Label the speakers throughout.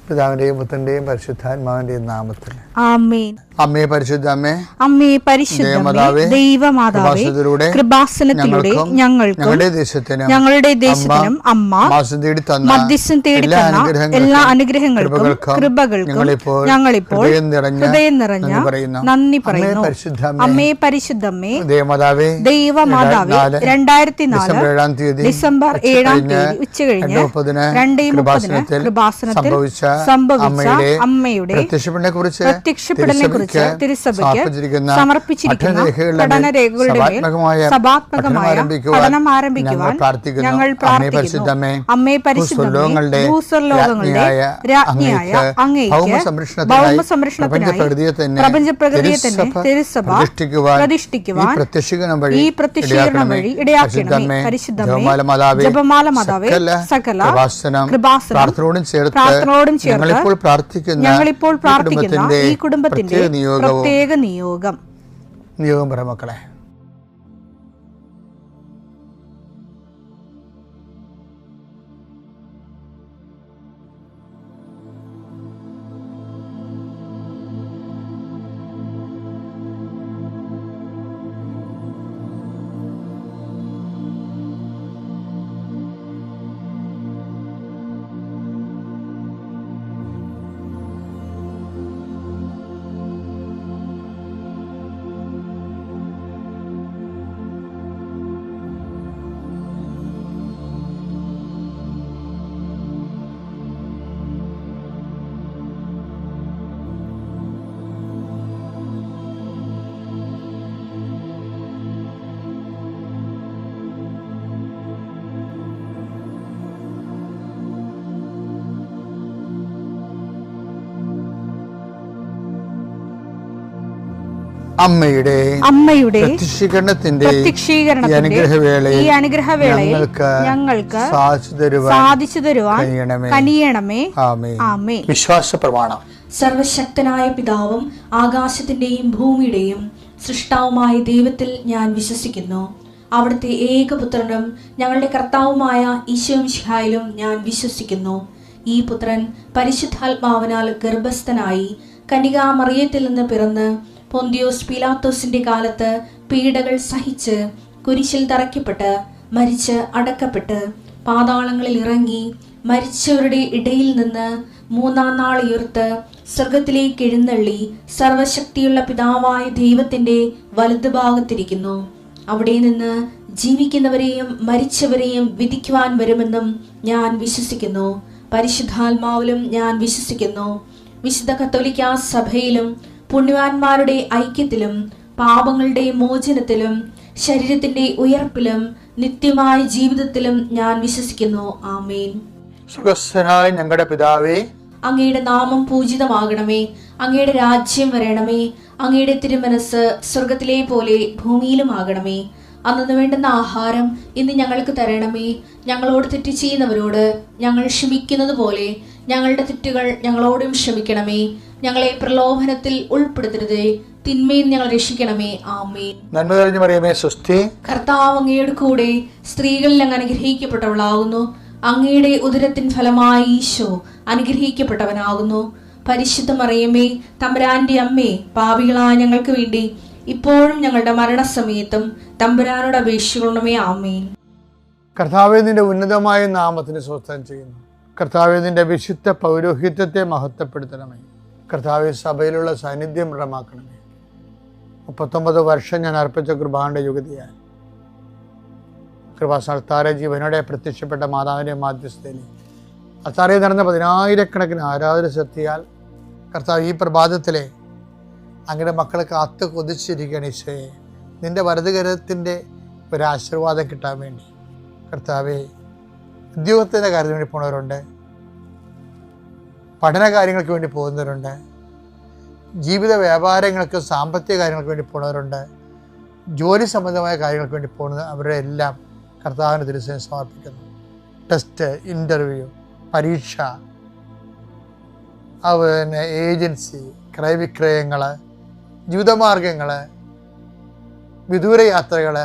Speaker 1: പിതാവിന്റെയും പുത്രന്റെയും പരിശുദ്ധാത്മാവിന്റെയും നാമത്തിൽ
Speaker 2: ആമേൻ.
Speaker 1: അമ്മേ പരിശുദ്ധ അമ്മേ,
Speaker 2: അമ്മേ പരിശുദ്ധമേ, ദൈവമാതാവേ, കൃപാസനത്തിലൂടെ ഞങ്ങൾക്കും ഞങ്ങളുടെ ദേശത്തിനും അമ്മ മധ്യസ്ഥം തേടി തന്ന എല്ലാ അനുഗ്രഹങ്ങൾക്കും കൃപകൾക്കും ഞങ്ങളിപ്പോൾ ഹൃദയം നിറഞ്ഞ നന്ദി പറയുന്നു. അമ്മേ പരിശുദ്ധമേ, ദൈവമാതാവേ, 2004 ഡിസംബർ 7 ഉച്ചകഴിഞ്ഞ് 2:30 കൃപാസനത്തിൽ സംഭവിച്ച അമ്മയുടെ പ്രത്യക്ഷപ്പെടലിനെ കുറിച്ച് തിരുസഭയ്ക്ക് സമർപ്പിച്ചിരിക്കുന്ന പഠനരേഖകളുടെ മേൽ സഭാത്മകമായ പഠനം ആരംഭിക്കുവാൻ ഞങ്ങൾ പ്രാർത്ഥിക്കുന്നു. അമ്മേ പരിശുദ്ധമേ, ഭൂസ്വർലോകങ്ങളുടെ രാജ്ഞിയായ അങ്ങേയ്ക്ക് ഭൗമസംരക്ഷണത്തിനായി പ്രപഞ്ചപ്രകൃതിയെ തന്നെ തിരുസഭ പ്രതിഷ്ഠിക്കുവാൻ ഈ പ്രത്യക്ഷീകരണം വഴി ഇടയാക്കണമേ. പരിശുദ്ധമേ, ജപമാല മാതാവേ, സകല കൃപാസനം പ്രാർത്ഥനയോടും ചേർത്ത് ഞങ്ങളിപ്പോൾ പ്രാർത്ഥിക്കുന്ന ഈ കുടുംബത്തിന്റെ പ്രത്യേക നിയോഗം
Speaker 1: പറ മക്കളെ. അമ്മയുടെ പ്രത്യക്ഷീകരണത്തിന്റെ ഈ അനുഗ്രഹവേളയിൽ ഞങ്ങൾക്ക് സാധിച്ചു തരുവാൻ കനിയണമേ. ആമേൻ. വിശ്വാസ പ്രമാണം.
Speaker 3: സർവശക്തനായ പിതാവും ആകാശത്തിന്റെയും ഭൂമിയുടെയും സൃഷ്ടാവുമായ ദൈവത്തിൽ ഞാൻ വിശ്വസിക്കുന്നു. അവിടുത്തെ ഏകപുത്രനും ഞങ്ങളുടെ കർത്താവുമായ ഈശോമിശിഹായിലും ഞാൻ വിശ്വസിക്കുന്നു. ഈ പുത്രൻ പരിശുദ്ധാത്മാവിനാൽ ഗർഭസ്ഥനായി കന്യകാമറിയത്തിൽ നിന്ന് പിറന്ന് പൊന്തിയോസ് പീലാത്തോസിന്റെ കാലത്ത് പീഡകൾ സഹിച്ച് കുരിശിൽ തറയ്ക്കപ്പെട്ട് മരിച്ച് അടക്കപ്പെട്ട് പാതാളങ്ങളിൽ ഇറങ്ങി മരിച്ചവരുടെ ഇടയിൽ നിന്ന് 3-ാം നാൾ ഉയർത്ത് സ്വർഗത്തിലേക്ക് എഴുന്നള്ളി സർവശക്തിയുള്ള പിതാവായ ദൈവത്തിന്റെ വലതുഭാഗത്തിരിക്കുന്നു. അവിടെ നിന്ന് ജീവിക്കുന്നവരെയും മരിച്ചവരെയും വിധിക്കുവാൻ വരുമെന്നും ഞാൻ വിശ്വസിക്കുന്നു. പരിശുദ്ധാത്മാവിലും ഞാൻ വിശ്വസിക്കുന്നു. വിശുദ്ധ കത്തോലിക്കാ സഭയിലും പുണ്യവാന്മാരുടെ ഐക്യത്തിലും പാപങ്ങളുടെ മോചനത്തിലും ശരീരത്തിന്റെ ഉയർപ്പിലും നിത്യമായ ജീവിതത്തിലും ഞാൻ വിശ്വസിക്കുന്നു. ആമേൻ.
Speaker 1: സുഖസ്ഥനായ ഞങ്ങളുടെ പിതാവേ,
Speaker 3: അങ്ങയുടെ നാമം പൂജിതമാകണമേ. അങ്ങയുടെ രാജ്യം വരണമേ. അങ്ങയുടെ തിരുമനസ് സ്വർഗത്തിലെ പോലെ ഭൂമിയിലും ആകണമേ. അന്നു വേണ്ടുന്ന ആഹാരം ഇന്ന് ഞങ്ങൾക്ക് തരണമേ. ഞങ്ങളോട് തെറ്റ് ചെയ്യുന്നവരോട് ഞങ്ങൾ ക്ഷമിക്കുന്നത് പോലെ ഞങ്ങളുടെ തെറ്റുകൾ ഞങ്ങളോടും ക്ഷമിക്കണമേ. ഞങ്ങളെ പ്രലോഭനത്തിൽ ഉൾപ്പെടുത്തരുതേ, തിന്മയിൽ ഞങ്ങൾ രക്ഷിക്കണമേ. ആമേൻ.
Speaker 1: നന്മ നിറഞ്ഞ മറിയമേ, സ്വസ്തി.
Speaker 3: കർത്താവ് അങ്ങയുടെ കൂടെ സ്ത്രീകളിൽ അങ്ങ് അനുഗ്രഹിക്കപ്പെട്ടവളാകുന്നു. അങ്ങയുടെ ഉദരത്തിൻ ഫലമായി ഈശോ അനുഗ്രഹിക്കപ്പെട്ടവനാകുന്നു. പരിശുദ്ധ മറിയമേ, തമ്പുരാന്റെ അമ്മേ, പാപികളായ ഞങ്ങൾക്ക് വേണ്ടി ഇപ്പോഴും ഞങ്ങളുടെ മരണസമയത്തും തമ്പുരാനോട് അപേക്ഷിക്കണമേ. ആമേൻ.
Speaker 1: കർത്താവേ, നിന്റെ ഉന്നതമായ നാമത്തിന് സ്വസ്ഥം ചെയ്യുന്നു. കർത്താവേ, നിന്റെ വിശുദ്ധ പൗരോഹിത്യത്തെ മഹത്വപ്പെടുത്തണമേ. കർത്താവേ, സഭയിലുള്ള സാന്നിധ്യം ദൃഢമാക്കണമേ. 39 വർഷം ഞാൻ അർപ്പിച്ച കൃപാന്റെ യുഗതിയായി കൃപാസ്ഥാന ജീവനോടെ പ്രത്യക്ഷപ്പെട്ട മാതാവിൻ്റെ മാധ്യസ്ഥയിൽ അത്താറയിൽ നടന്ന 10,000-കണക്കിന് ആരാധന ശക്തിയാൽ കർത്താവ് ഈ പ്രഭാതത്തിലെ അങ്ങയുടെ മക്കളെ കാത്ത് കൊതിച്ചിരിക്കുകയാണ്. ഈശോയെ, നിന്റെ വലതുകരത്തിൻ്റെ ഒരാശീർവാദം കിട്ടാൻ വേണ്ടി കർത്താവേ, ഉദ്യോഗത്തിൻ്റെ കാര്യത്തിന് വേണ്ടി പോകുന്നവരുണ്ട്, പഠന കാര്യങ്ങൾക്ക് വേണ്ടി പോകുന്നവരുണ്ട്, ജീവിത വ്യാപാരങ്ങൾക്ക് സാമ്പത്തിക കാര്യങ്ങൾക്ക് വേണ്ടി പോകുന്നവരുണ്ട്, ജോലി സംബന്ധമായ കാര്യങ്ങൾക്ക് വേണ്ടി പോകുന്നത് അവരുടെ എല്ലാം കർത്താവിന് തിരുസേന സമർപ്പിക്കുന്നു. ടെസ്റ്റ്, ഇൻ്റർവ്യൂ, പരീക്ഷ, അതുപോലെ ഏജൻസി, ക്രയവിക്രയങ്ങൾ, ജീവിതമാർഗങ്ങൾ, വിദൂര യാത്രകൾ,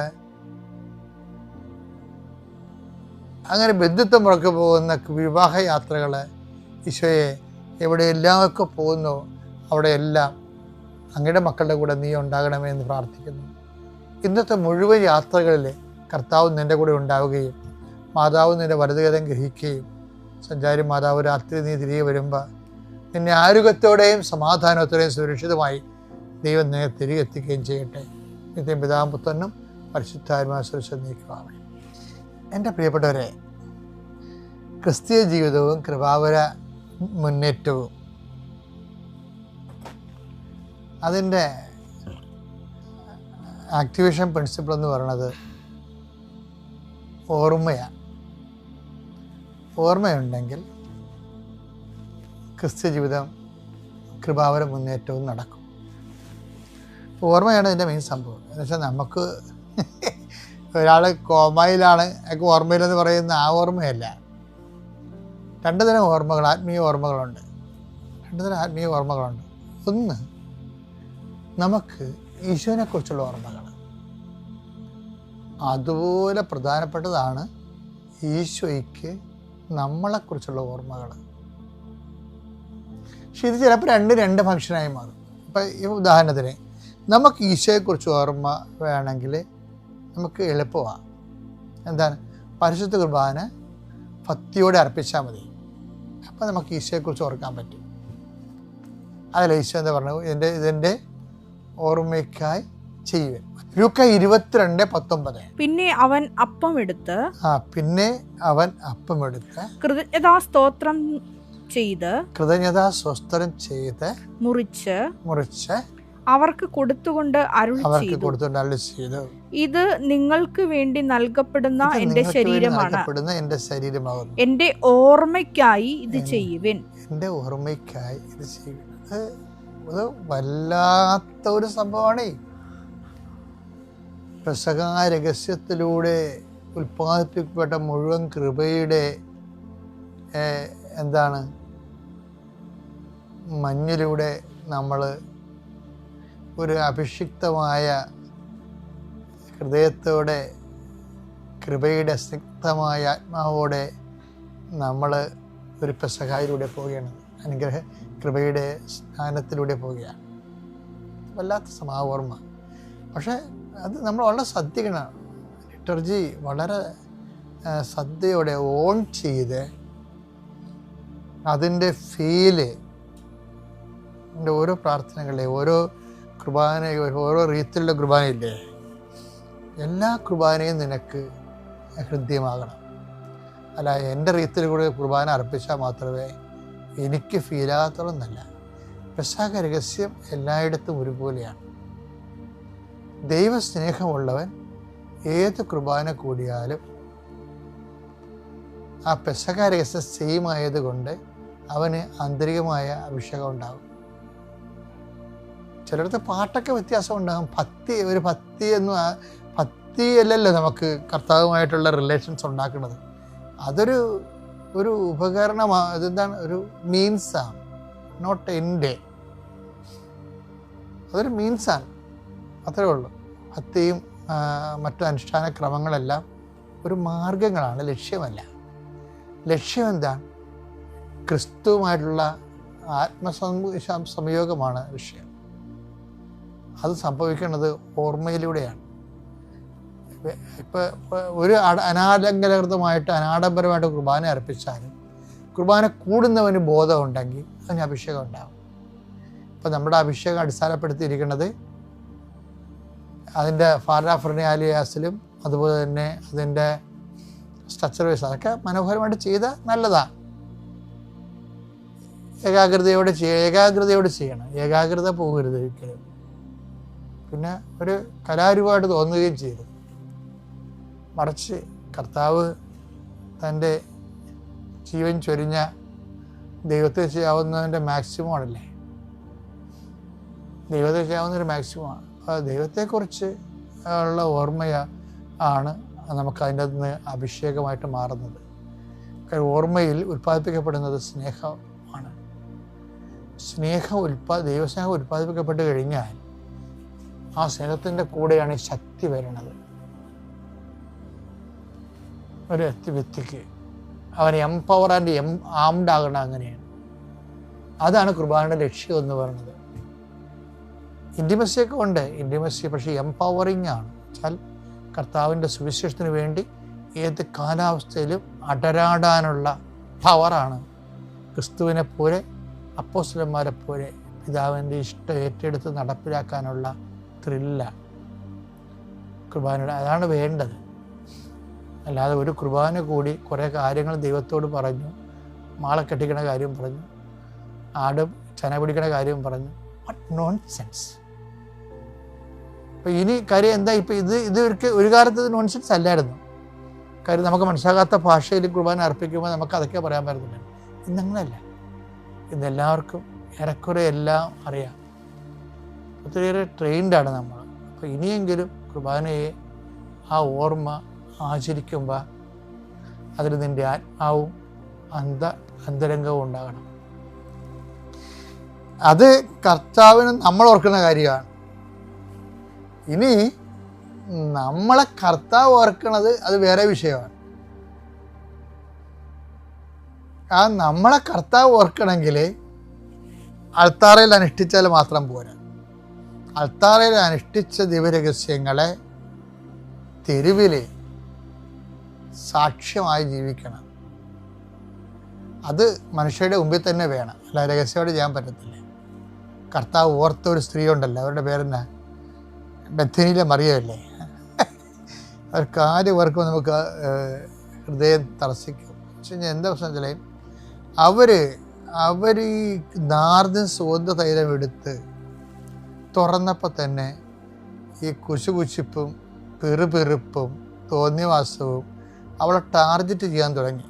Speaker 1: അങ്ങനെ ബന്ധുത്വം മുറക്ക് പോകുന്ന വിവാഹ യാത്രകൾ, ഈശോയെ എവിടെയെല്ലാമൊക്കെ പോകുന്നു അവിടെയെല്ലാം അങ്ങയുടെ മക്കളുടെ കൂടെ നീ ഉണ്ടാകണമേ എന്ന് പ്രാർത്ഥിക്കുന്നു. ഇന്നത്തെ മുഴുവൻ യാത്രകളിൽ കർത്താവ് നിൻ്റെ കൂടെ ഉണ്ടാവുകയും മാതാവ് നിൻ്റെ വലതുകരം ഗ്രഹിക്കുകയും സഞ്ചാരി മാതാവ് രാത്രി നീ തിരികെ വരുമ്പോൾ നിന്നെ ആരോഗ്യത്തോടെയും സമാധാനത്തോടെയും സുരക്ഷിതമായി ദൈവം നിന്നെ തിരികെ എത്തിക്കുകയും ചെയ്യട്ടെ. നിത്യം പിതാവും പുത്രനും പരിശുദ്ധാത്മാവും സുരക്ഷിതം നീക്കുവാമേ. എൻ്റെ പ്രിയപ്പെട്ടവരെ, ക്രിസ്തീയ ജീവിതവും കൃപാവര മുന്നേറ്റവും അതിൻ്റെ ആക്ടിവേഷൻ പ്രിൻസിപ്പിൾ എന്ന് പറയുന്നത് ഓർമ്മയാണ്. ഓർമ്മയുണ്ടെങ്കിൽ ക്രിസ്ത്യ ജീവിതം കൃപാവര മുന്നേറ്റവും നടക്കും. ഓർമ്മയാണ് ഇതിൻ്റെ മെയിൻ സംഭവം. എന്ന് വെച്ചാൽ നമുക്ക് ഒരാൾ കോമയിലാണ്, അയാൾക്ക് ഓർമ്മയിലെന്ന് പറയുന്ന ആ ഓർമ്മയല്ല. രണ്ട് തരം ഓർമ്മകൾ, ആത്മീയ ഓർമ്മകളുണ്ട്. ഒന്ന്, നമുക്ക് ഈശോനെക്കുറിച്ചുള്ള ഓർമ്മകൾ. അതുപോലെ പ്രധാനപ്പെട്ടതാണ് ഈശോയ്ക്ക് നമ്മളെക്കുറിച്ചുള്ള ഓർമ്മകൾ. പക്ഷെ ഇത് ചിലപ്പോൾ രണ്ട് ഫംഗ്ഷനായി മാറും. ഇപ്പം ഈ ഉദാഹരണത്തിന് നമുക്ക് ഈശോയെക്കുറിച്ച് ഓർമ്മ വേണമെങ്കിൽ നമുക്ക് എളുപ്പമാണ്. എന്താണ്? പരിശുദ്ധ കുർബാന ഭക്തിയോടെ അർപ്പിച്ചാൽ മതി. അപ്പം നമുക്ക് ഈശോയെക്കുറിച്ച് ഓർക്കാൻ പറ്റും. അതിൽ ഈശോ എന്താ പറഞ്ഞത്? ഇതിൻ്റെ ഓർമ്മയ്ക്കായി ചെയ്യുവൻ. ലൂക്ക 22:19.
Speaker 2: പിന്നെ അവൻ അപ്പമെടുത്ത് കൃതജ്ഞതാസ്തോത്രം ചെയ്ത് മുറിച്ച് അവർക്ക് കൊടുത്തുകൊണ്ട് അരുളി ചെയ്തു, ഇത് നിങ്ങൾക്ക് വേണ്ടി നൽകപ്പെടുന്ന എന്റെ ശരീരമാണ്, എന്റെ ഓർമ്മയ്ക്കായി ഇത് ചെയ്യുവിൻ.
Speaker 1: എന്റെ ഓർമ്മയ്ക്കായി ഇത് ചെയ്യുവിൻ. അത് വല്ലാത്ത ഒരു സംഭവമാണ്. പെസഹ രഹസ്യത്തിലൂടെ ഉൽപ്പാദിപ്പിക്കപ്പെട്ട മുഴുവൻ കൃപയുടെ മഞ്ഞിലൂടെ നമ്മൾ ഒരു അഭിഷിക്തമായ ഹൃദയത്തോടെ കൃപയുടെ സ്നിഗ്ധമായ ആത്മാവോടെ നമ്മൾ ഒരു പെസഹായിലൂടെ പോവുകയാണ്. അനുഗ്രഹ കൃപയുടെ സ്നാനത്തിലൂടെ പോവുകയാണ്. വല്ലാത്ത ഓർമ്മ. പക്ഷേ അത് നമ്മൾ വളരെ ശ്രദ്ധിക്കണം. ലിറ്റർജി വളരെ ശ്രദ്ധയോടെ ഓൺ ചെയ്ത് അതിൻ്റെ ഫീല്, അതിൻ്റെ ഓരോ പ്രാർത്ഥനകളെ, ഓരോ കുർബാന, ഓരോ രീതിയിലുള്ള കുർബാനയില്ലേ, എല്ലാ കുർബാനയും നിനക്ക് ഹൃദ്യമാകണം. അല്ല എൻ്റെ രീതിയിൽ കൂടെ കുർബാന അർപ്പിച്ചാൽ മാത്രമേ എനിക്ക് ഫീലാകത്തുള്ളൂ. പെസഹ രഹസ്യം എല്ലായിടത്തും ഒരുപോലെയാണ്. ദൈവസ്നേഹമുള്ളവൻ ഏത് കുർബാന കൂടിയാലും ആ പെസഹ രഹസ്യം സെയിം ആയതുകൊണ്ട് അവന് ആന്തരികമായ അഭിഷേകം ഉണ്ടാകും. ചിലടത്ത് പാട്ടൊക്കെ വ്യത്യാസം ഉണ്ടാകും. ഭക്തിയല്ലല്ലോ നമുക്ക് കർത്താവുമായിട്ടുള്ള റിലേഷൻസ് ഉണ്ടാക്കുന്നത്. അതൊരു ഉപകരണമാണ്. അതെന്താണ്? ഒരു മീൻസാണ്, നോട്ട് എൻ്റെ. അതൊരു മീൻസാണ്, അത്രേ ഉള്ളൂ. ഭക്തിയും മറ്റു അനുഷ്ഠാന ക്രമങ്ങളെല്ലാം ഒരു മാർഗങ്ങളാണ്, ലക്ഷ്യമല്ല. ലക്ഷ്യം എന്താണ്? ക്രിസ്തുവുമായിട്ടുള്ള സംയോഗമാണ് ലക്ഷ്യം. അത് സംഭവിക്കുന്നത് ഓർമ്മയിലൂടെയാണ്. ഇപ്പോൾ ഒരു അനാഡംബരമായിട്ട് കുർബാന അർപ്പിച്ചാലും കുർബാന കൂടുന്നവന് ബോധമുണ്ടെങ്കിൽ അതിന് അഭിഷേകം ഉണ്ടാകും. ഇപ്പം നമ്മുടെ അഭിഷേകം അടിസ്ഥാനപ്പെടുത്തിയിരിക്കുന്നത് അതിൻ്റെ ഫാരാഫ്രണിയാലിയാസിലും അതുപോലെ തന്നെ അതിൻ്റെ സ്ട്രക്ചർ വൈസ് അതൊക്കെ മനോഹരമായിട്ട് ചെയ്ത നല്ലതാണ്. ഏകാഗ്രതയോടെ ചെയ്യണം. ഏകാഗ്രത പോകരുത് ഒരിക്കലും. പിന്നെ ഒരു കലാരൂപമായിട്ട് തോന്നുകയും ചെയ്തു. മറിച്ച് കർത്താവ് തൻ്റെ ജീവൻ ചൊരിഞ്ഞ ദൈവത്തെ ചെയ്യാവുന്നതിൻ്റെ മാക്സിമം ആണല്ലേ. ദൈവത്തെ ചെയ്യാവുന്നൊരു മാക്സിമമാണ്. അപ്പോൾ ദൈവത്തെക്കുറിച്ച് ഉള്ള ആണ് നമുക്കതിൻ്റെ നിന്ന് അഭിഷേകമായിട്ട് മാറുന്നത്. ഓർമ്മയിൽ ഉൽപ്പാദിപ്പിക്കപ്പെടുന്നത് സ്നേഹമാണ്. ദൈവസ്നേഹം ഉൽപ്പാദിപ്പിക്കപ്പെട്ട് കഴിഞ്ഞാൽ ആ സ്നേഹത്തിൻ്റെ കൂടെയാണ് ശക്തി വരുന്നത്. ഒരു വ്യക്തിക്ക് അവൻ എംപവർ ആൻഡ് ആംഡ് ആകണം. അങ്ങനെയാണ്. അതാണ് കുർബാനയുടെ ലക്ഷ്യം എന്ന് പറയുന്നത്. ഇൻറ്റിമസിയൊക്കെ ഉണ്ട്, ഇൻറ്റിമസി പക്ഷേ എംപവറിങ് ആണ്. വെച്ചാൽ കർത്താവിൻ്റെ സുവിശേഷത്തിന് വേണ്ടി ഏത് കാലാവസ്ഥയിലും അടരാടാനുള്ള പവറാണ്. ക്രിസ്തുവിനെ പോലെ അപ്പോസ്തലന്മാരെ പോലെ പിതാവിൻ്റെ ഇഷ്ടം ഏറ്റെടുത്ത് നടപ്പിലാക്കാനുള്ള ത്രില്ലാണ് കുർബാനയുടെ. അതാണ് വേണ്ടത്. അല്ലാതെ ഒരു കുർബാന കൂടി കുറേ കാര്യങ്ങൾ ദൈവത്തോട് പറഞ്ഞു, മാളെ കെട്ടിക്കണ കാര്യം പറഞ്ഞു, ആട് ചന പിടിക്കണ കാര്യം പറഞ്ഞു. What non sense. ഇപ്പം ഇനി കാര്യം എന്താ, ഇപ്പം ഇത് ഒരു കാലത്ത് നോൺ സെൻസ് അല്ലായിരുന്നു. കാര്യം നമുക്ക് മനസ്സിലാകാത്ത ഭാഷയിൽ കുർബാന അർപ്പിക്കുമ്പോൾ നമുക്ക് അതൊക്കെ പറയാൻ പറ്റുന്നില്ല. ഇന്നങ്ങനെയല്ല. ഇന്നെല്ലാവർക്കും ഏറെക്കുറെ എല്ലാം അറിയാം. ഒത്തിരിയേറെ ട്രെയിൻഡാണ് നമ്മൾ. അപ്പോൾ ഇനിയെങ്കിലും കുർബാനയെ ആ ഓർമ്മ ആചരിക്കുമ്പോൾ അതിൽ നിൻ്റെ ആത്മാവും അന്തരംഗവും ഉണ്ടാകണം. അത് കർത്താവിന് നമ്മൾ ഓർക്കുന്ന കാര്യമാണ്. ഇനി നമ്മളെ കർത്താവ് ഓർക്കണത് അത് വേറെ വിഷയമാണ്. ആ നമ്മളെ കർത്താവ് ഓർക്കണമെങ്കിൽ അൾത്താറയിൽ അനുഷ്ഠിച്ചാൽ മാത്രം പോരാ. അൾത്താറയിൽ അനുഷ്ഠിച്ച ദിവ്യരഹസ്യങ്ങളെ തെരുവിൽ സാക്ഷ്യമായി ജീവിക്കണം. അത് മനുഷ്യരുടെ മുമ്പിൽ തന്നെ വേണം, അല്ല രഹസ്യമായിട്ട് ചെയ്യാൻ പറ്റത്തില്ല. കർത്താവ് ഓർത്ത ഒരു സ്ത്രീ ഉണ്ടല്ലോ, അവരുടെ പേരെന്നാ, ബethനിയിലെ മറിയമല്ലേ. അവർ കാര്യം ഓർക്കുമ്പോൾ നമുക്ക് ഹൃദയം തടസ്സിക്കും. പക്ഷേ എന്താ പ്രശ്നം വെച്ചാൽ അവർ ഈ നാർദൻ സുഗന്ധ തൈലം എടുത്ത് തുറന്നപ്പോൾ തന്നെ ഈ കുശുകുശിപ്പും പെറുപെറുപ്പും തോന്നിവാസവും അവളെ ടാർഗറ്റ് ചെയ്യാൻ തുടങ്ങി.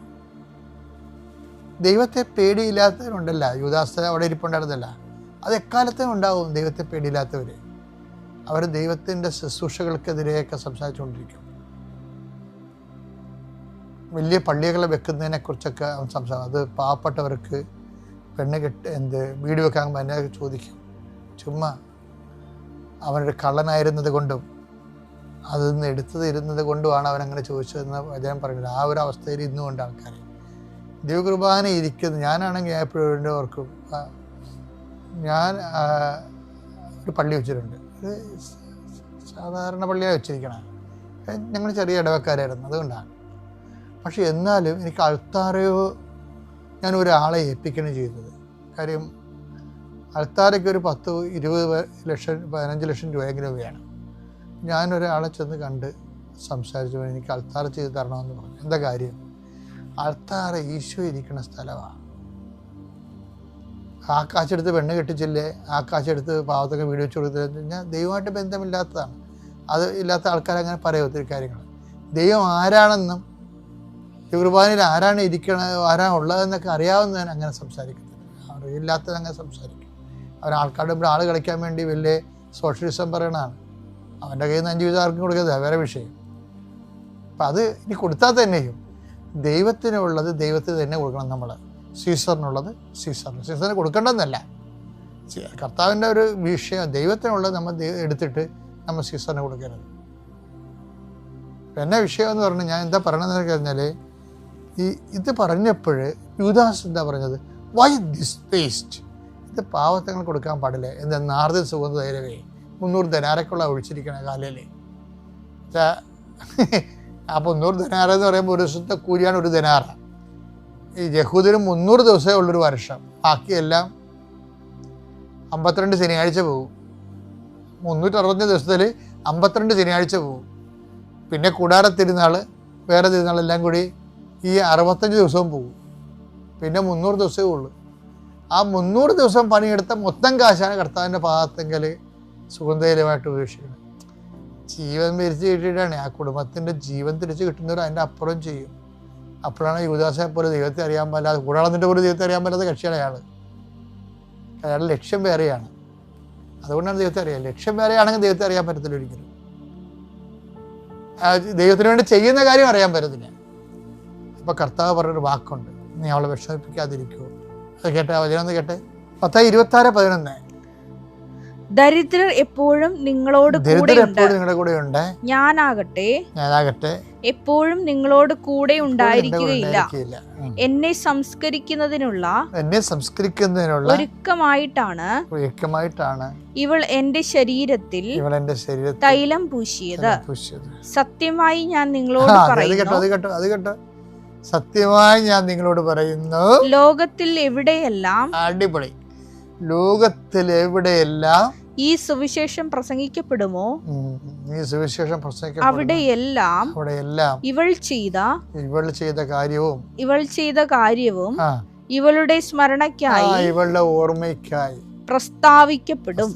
Speaker 1: ദൈവത്തെ പേടിയില്ലാത്തവരുണ്ടല്ല, യൂദാസ് അവിടെ ഇരിപ്പുണ്ടായിരുന്നല്ല, അത് എക്കാലത്തും ഉണ്ടാവും. ദൈവത്തെ പേടിയില്ലാത്തവർ അവർ ദൈവത്തിൻ്റെ ശുശ്രൂഷകൾക്കെതിരെയൊക്കെ സംസാരിച്ചുകൊണ്ടിരിക്കും. വലിയ പള്ളികളെ വെക്കുന്നതിനെക്കുറിച്ചൊക്കെ അവൻ സംസാരിക്കും. അത് പാവപ്പെട്ടവർക്ക് പെണ്ണ് വീട് വെക്കാൻ തന്നെ ചോദിക്കും. ചുമ്മാ അവനൊരു കള്ളനായിരുന്നത് കൊണ്ടും അതിൽ നിന്ന് എടുത്തത് കൊണ്ടുമാണ് അവനങ്ങനെ ചോദിച്ചതെന്ന് അദ്ദേഹം പറയുന്നത്. ആ ഒരു അവസ്ഥയിൽ ഇന്നുകൊണ്ട് ആൾക്കാർ ദൈവകുർബാന ഇരിക്കുന്നത്. ഞാനാണെങ്കിൽ എപ്പോഴും ഓർക്കും, ഞാൻ ഒരു പള്ളി വെച്ചിട്ടുണ്ട്, ഒരു സാധാരണ പള്ളിയാണ് വെച്ചിരിക്കണം. ഞങ്ങൾ ചെറിയ ഇടവക്കാരായിരുന്നു, അതുകൊണ്ടാണ്. പക്ഷെ എന്നാലും എനിക്ക് അൾത്താറയോ ഞാൻ ഒരാളെ ഏൽപ്പിക്കുകയാണ് ചെയ്തത്. കാര്യം അൾത്താരയ്ക്ക് ഒരു 10-20 ലക്ഷം 15 ലക്ഷം രൂപയെങ്കിലും വേണം. ഞാനൊരാളെ ചെന്ന് കണ്ട് സംസാരിച്ചു, എനിക്ക് അൾത്താര ചെയ്ത് തരണമെന്ന് പറഞ്ഞു. എന്താ കാര്യം? അൾത്താര ഈശോ ഇരിക്കുന്ന സ്ഥലമാണ്. ആ കാശെടുത്ത് പെണ്ണ് കെട്ടിച്ചില്ലേ, ആ കാശെടുത്ത് പാവത്തൊക്കെ വീട് വെച്ച് കൊടുത്തില്ല, ഞാൻ ദൈവമായിട്ട് ബന്ധമില്ലാത്തതാണ്. അത് ഇല്ലാത്ത ആൾക്കാരങ്ങനെ പറയും ഒത്തിരി കാര്യങ്ങൾ. ദൈവം ആരാണെന്നും കുർബാനയിൽ ആരാണ് ഇരിക്കണത്, ആരാണ് ഉള്ളതെന്നൊക്കെ അറിയാവുന്നതിന് അങ്ങനെ സംസാരിക്കത്തില്ല. അറിയില്ലാത്തത് അങ്ങനെ സംസാരിക്കും. അവൻ ആൾക്കാരുടെ മുമ്പ് ആൾ കളിക്കാൻ വേണ്ടി വലിയ സോഷ്യലിസം പറയണതാണ്. അവൻ്റെ കയ്യിൽ നിന്ന് 5 വീതം ആർക്കും കൊടുക്കുന്നത് വേറെ വിഷയം. അപ്പം അത് ഇനി കൊടുത്താൽ തന്നെയും ദൈവത്തിനുള്ളത് ദൈവത്തിന് തന്നെ കൊടുക്കണം. നമ്മൾ സീസറിനുള്ളത് സീസറിന് കൊടുക്കേണ്ടതെന്നല്ല. കർത്താവിൻ്റെ ഒരു വിഷയം ദൈവത്തിനുള്ളത് നമ്മൾ എടുത്തിട്ട് നമ്മൾ സീസറിന് കൊടുക്കരുത്. പിന്നെ വിഷയം എന്ന് പറഞ്ഞാൽ ഞാൻ എന്താ പറയണമെന്ന് കഴിഞ്ഞാൽ, ഇത് പറഞ്ഞപ്പോൾ യൂദാസ് എന്താ പറഞ്ഞത്? Why this waste? ഇത് പാവത്തങ്ങൾ കൊടുക്കാൻ പാടില്ല. എന്താ നാർദൻ സുഗന്ധ തൈലമേ 300 ദിനാരക്കുള്ള ഒഴിച്ചിരിക്കണ കാലയിലേ. അപ്പോൾ 300 ദിനാര എന്ന് പറയുമ്പോൾ ഒരു ദിവസത്തെ കൂലിയാണ് 1 ദിനാറ. ഈ യഹൂദിന് 300 ദിവസമേ ഉള്ളൊരു വർഷം, ബാക്കിയെല്ലാം 52 ശനിയാഴ്ച പോകും. 365 ദിവസത്തിൽ 52 ശനിയാഴ്ച പോകും. പിന്നെ കൂടാര തിരുനാൾ, വേറെ തിരുനാളെല്ലാം കൂടി ഈ 65 ദിവസവും പോകും. പിന്നെ 300 ദിവസമേ ഉള്ളൂ. ആ 300 ദിവസം പണിയെടുത്ത മൊത്തം കാശാണ് കർത്താവിൻ്റെ പാദത്തെങ്കിൽ സുഗന്ധയിലുമായിട്ട് ഉപേക്ഷിക്കുന്നത്. ജീവൻ തിരിച്ച് കിട്ടിയിട്ടാണ് ആ കുടുംബത്തിൻ്റെ ജീവൻ തിരിച്ച് കിട്ടുന്നവർ അതിൻ്റെ അപ്പുറം ചെയ്യും. അപ്പോഴാണ് യൂദാസിനെ പോലെ ദൈവത്തെ അറിയാൻ പാടില്ലാതെ, കൂടാളത്തിൻ്റെ പോലെ ദൈവത്തെ അറിയാൻ പറ്റാത്ത കക്ഷിയാണ് അയാൾ. അയാളുടെ ലക്ഷ്യം വേറെയാണ്. അതുകൊണ്ടാണ് ദൈവത്തെ അറിയാം. ലക്ഷ്യം വേറെയാണെങ്കിൽ ദൈവത്തെ അറിയാൻ പറ്റത്തില്ല ഒരിക്കലും. ദൈവത്തിന് വേണ്ടി ചെയ്യുന്ന കാര്യം അറിയാൻ പറ്റത്തില്ല. അപ്പോൾ കർത്താവ് പറഞ്ഞൊരു വാക്കുണ്ട്, നീ അവളെ വിഷമിപ്പിക്കാതിരിക്കുമോ? അത് കേട്ടെ, വചനം കേട്ടെ. 10:26-11
Speaker 2: ദരിദ്രർ എപ്പോഴും നിങ്ങളോട് കൂടെയുണ്ട്. ഞാനാകട്ടെ എപ്പോഴും നിങ്ങളോട് കൂടെ ഉണ്ടായിരിക്കുകയില്ല. എന്നെ സംസ്കരിക്കുന്നതിനുള്ള ഒരുക്കമായിട്ടാണ് ഇവൾ എന്റെ ശരീരത്തിൽ തൈലം പൂശിയത്. സത്യമായി ഞാൻ നിങ്ങളോട് പറയുന്നു,
Speaker 1: സത്യമായി ഞാൻ നിങ്ങളോട് പറയുന്നു,
Speaker 2: ലോകത്തിൽ എവിടെയെല്ലാം ഈ സുവിശേഷം പ്രസംഗിക്കപ്പെടുമോ അവിടെയെല്ലാം ഇവൾ ചെയ്ത കാര്യവും ഇവളുടെ സ്മരണയ്ക്കായി,
Speaker 1: ഇവളുടെ ഓർമ്മയ്ക്കായി
Speaker 2: പ്രസ്താവിക്കപ്പെടും.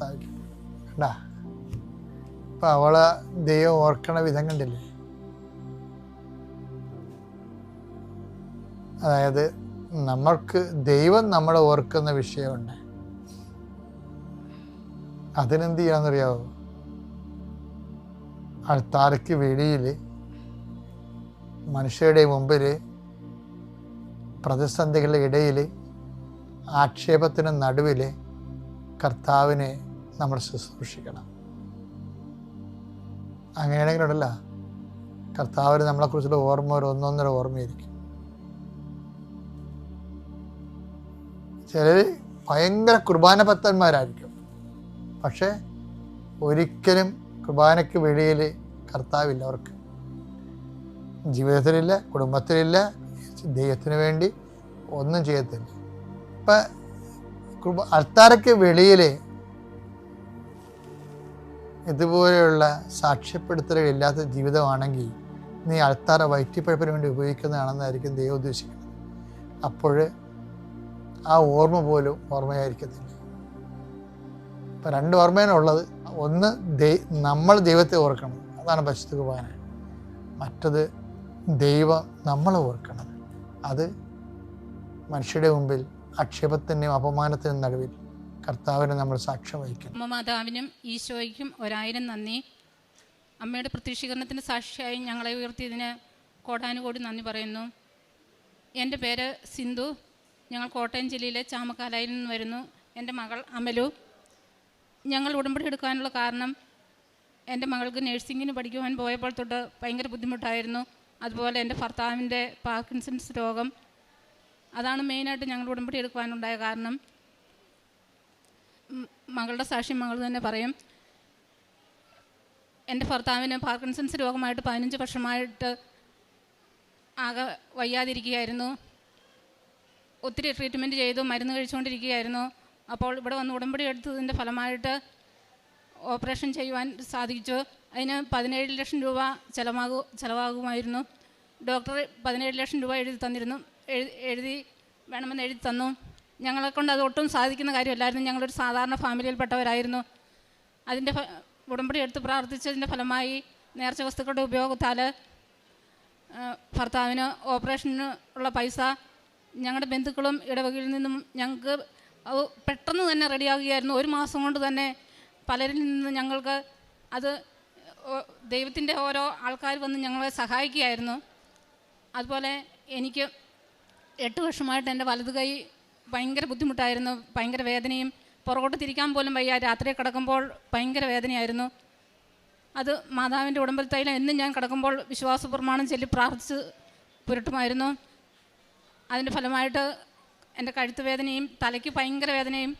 Speaker 1: അവളെ ദൈവം ഓർക്കണ വിധം കണ്ടില്ലേ? അതായത് നമ്മൾക്ക് ദൈവം നമ്മളെ ഓർക്കുന്ന വിഷയമുണ്ട്. അതിനെന്ത് ചെയ്യാന്നറിയാവോ? അൾത്താരയ്ക്ക് വെളിയിൽ, മനുഷ്യരുടെ മുമ്പിൽ, പ്രതിസന്ധികളുടെ ഇടയിൽ, ആക്ഷേപത്തിന് നടുവിൽ കർത്താവിനെ നമ്മൾ ശുശ്രൂഷിക്കണം. അങ്ങനെയാണെങ്കിലുണ്ടല്ല, കർത്താവിന് നമ്മളെക്കുറിച്ചുള്ള ഓർമ്മ ഒരു ഒന്നൊന്നര ഓർമ്മയായിരിക്കും. ചിലർ ഭയങ്കര കുർബാന ഭക്തന്മാരായിരിക്കും, പക്ഷെ ഒരിക്കലും കുർബാനയ്ക്ക് വെളിയിൽ കർത്താവില്ല. അവർക്ക് ജീവിതത്തിലില്ല, കുടുംബത്തിലില്ല, ദൈവത്തിന് വേണ്ടി ഒന്നും ചെയ്യത്തില്ല. ഇപ്പം അൾത്താരയ്ക്ക് വെളിയിൽ ഇതുപോലെയുള്ള സാക്ഷ്യപ്പെടുത്തലുകളില്ലാത്ത ജീവിതമാണെങ്കിൽ നീ അൾത്താര വയറ്റിപ്പഴപ്പിന് വേണ്ടി ഉപയോഗിക്കുന്നതാണെന്നായിരിക്കും ദൈവം ഉദ്ദേശിക്കുന്നത്. അപ്പോൾ ആ ഓർമ്മ പോലും ഓർമ്മയായിരിക്കത്തില്ല. ഇപ്പം രണ്ട് ഓർമ്മയാണുള്ളത്. ഒന്ന് നമ്മൾ ദൈവത്തെ ഓർക്കണം, അതാണ് പരിശുദ്ധ കുർബാന. മറ്റത് ദൈവം നമ്മളെ ഓർക്കണം, അത് മനുഷ്യരുടെ മുമ്പിൽ ആക്ഷേപത്തിൻ്റെയും അപമാനത്തിനും നടുവിൽ കർത്താവിനെ നമ്മൾ സാക്ഷ്യം വഹിക്കണം.
Speaker 4: അമ്മ മാതാവിനും ഈശോയ്ക്കും 1000 നന്ദി. അമ്മയുടെ പ്രത്യക്ഷീകരണത്തിന് സാക്ഷിയായി ഞങ്ങളെ ഉയർത്തിയതിന് കോടാനുകോടി നന്ദി പറയുന്നു. എൻ്റെ പേര് സിന്ധു. ഞങ്ങൾ കോട്ടയം ജില്ലയിലെ ചാമക്കാലയിൽ നിന്ന് വരുന്നു. എൻ്റെ മകൾ അമലു. ഞങ്ങൾ ഉടമ്പടി എടുക്കാനുള്ള കാരണം, എൻ്റെ മകൾക്ക് നഴ്സിങ്ങിന് പഠിക്കുവാൻ പോയപ്പോൾ തൊട്ട് ഭയങ്കര ബുദ്ധിമുട്ടായിരുന്നു. അതുപോലെ എൻ്റെ ഭർത്താവിൻ്റെ പാർക്കിൻസൺസ് രോഗം, അതാണ് മെയിനായിട്ട് ഞങ്ങൾ ഉടമ്പടി എടുക്കുവാനുണ്ടായ കാരണം. മകളുടെ സാക്ഷ്യം മകൾ തന്നെ പറയും. എൻ്റെ ഭർത്താവിന് പാർക്കിൻസൺസ് രോഗമായിട്ട് 15 വർഷമായിട്ട് ആകെ വയ്യാതിരിക്കുകയായിരുന്നു. ഒത്തിരി ട്രീറ്റ്മെൻറ്റ് ചെയ്തു, മരുന്ന് കഴിച്ചുകൊണ്ടിരിക്കുകയായിരുന്നു. അപ്പോൾ ഇവിടെ വന്ന് ഉടമ്പടി എടുത്തതിൻ്റെ ഫലമായിട്ട് ഓപ്പറേഷൻ ചെയ്യുവാൻ സാധിച്ചു. അതിന് 17 ലക്ഷം രൂപ ചിലവാകുമായിരുന്നു. ഡോക്ടർ 17 ലക്ഷം രൂപ എഴുതി വേണമെന്ന് എഴുതി തന്നു. ഞങ്ങളെക്കൊണ്ട് അത് ഒട്ടും സാധിക്കുന്ന കാര്യമല്ലായിരുന്നു. ഞങ്ങളൊരു സാധാരണ ഫാമിലിയിൽപ്പെട്ടവരായിരുന്നു. അതിൻ്റെ ഉടമ്പടി എടുത്ത് പ്രാർത്ഥിച്ചതിൻ്റെ ഫലമായി നേർച്ച വസ്തുക്കളുടെ ഉപയോഗത്താൽ ഭർത്താവിന് ഓപ്പറേഷന് ഉള്ള പൈസ ഞങ്ങളുടെ ബന്ധുക്കളും ഇടവകയിൽ നിന്നും ഞങ്ങൾക്ക് അത് പെട്ടെന്ന് തന്നെ റെഡിയാകുകയായിരുന്നു. 1 മാസം കൊണ്ട് തന്നെ പലരിൽ നിന്ന് ഞങ്ങൾക്ക് അത് ദൈവത്തിൻ്റെ ഓരോ ആൾക്കാർ വന്ന് ഞങ്ങളെ സഹായിക്കുകയായിരുന്നു. അതുപോലെ എനിക്ക് 8 വർഷമായിട്ട് എൻ്റെ വലതു കൈ ഭയങ്കര ബുദ്ധിമുട്ടായിരുന്നു, ഭയങ്കര വേദനയും, പുറകോട്ട് തിരിക്കാൻ പോലും വയ്യ. രാത്രി കിടക്കുമ്പോൾ ഭയങ്കര വേദനയായിരുന്നു. അത് മാതാവിൻ്റെ ഉടമ്പടി തൈലം എന്നും ഞാൻ കിടക്കുമ്പോൾ വിശ്വാസ പ്രമാണം ചൊല്ലി പ്രാർത്ഥിച്ച് പുരട്ടുമായിരുന്നു. അതിൻ്റെ ഫലമായിട്ട് എൻ്റെ കഴുത്ത് വേദനയും തലയ്ക്ക് ഭയങ്കര വേദനയും,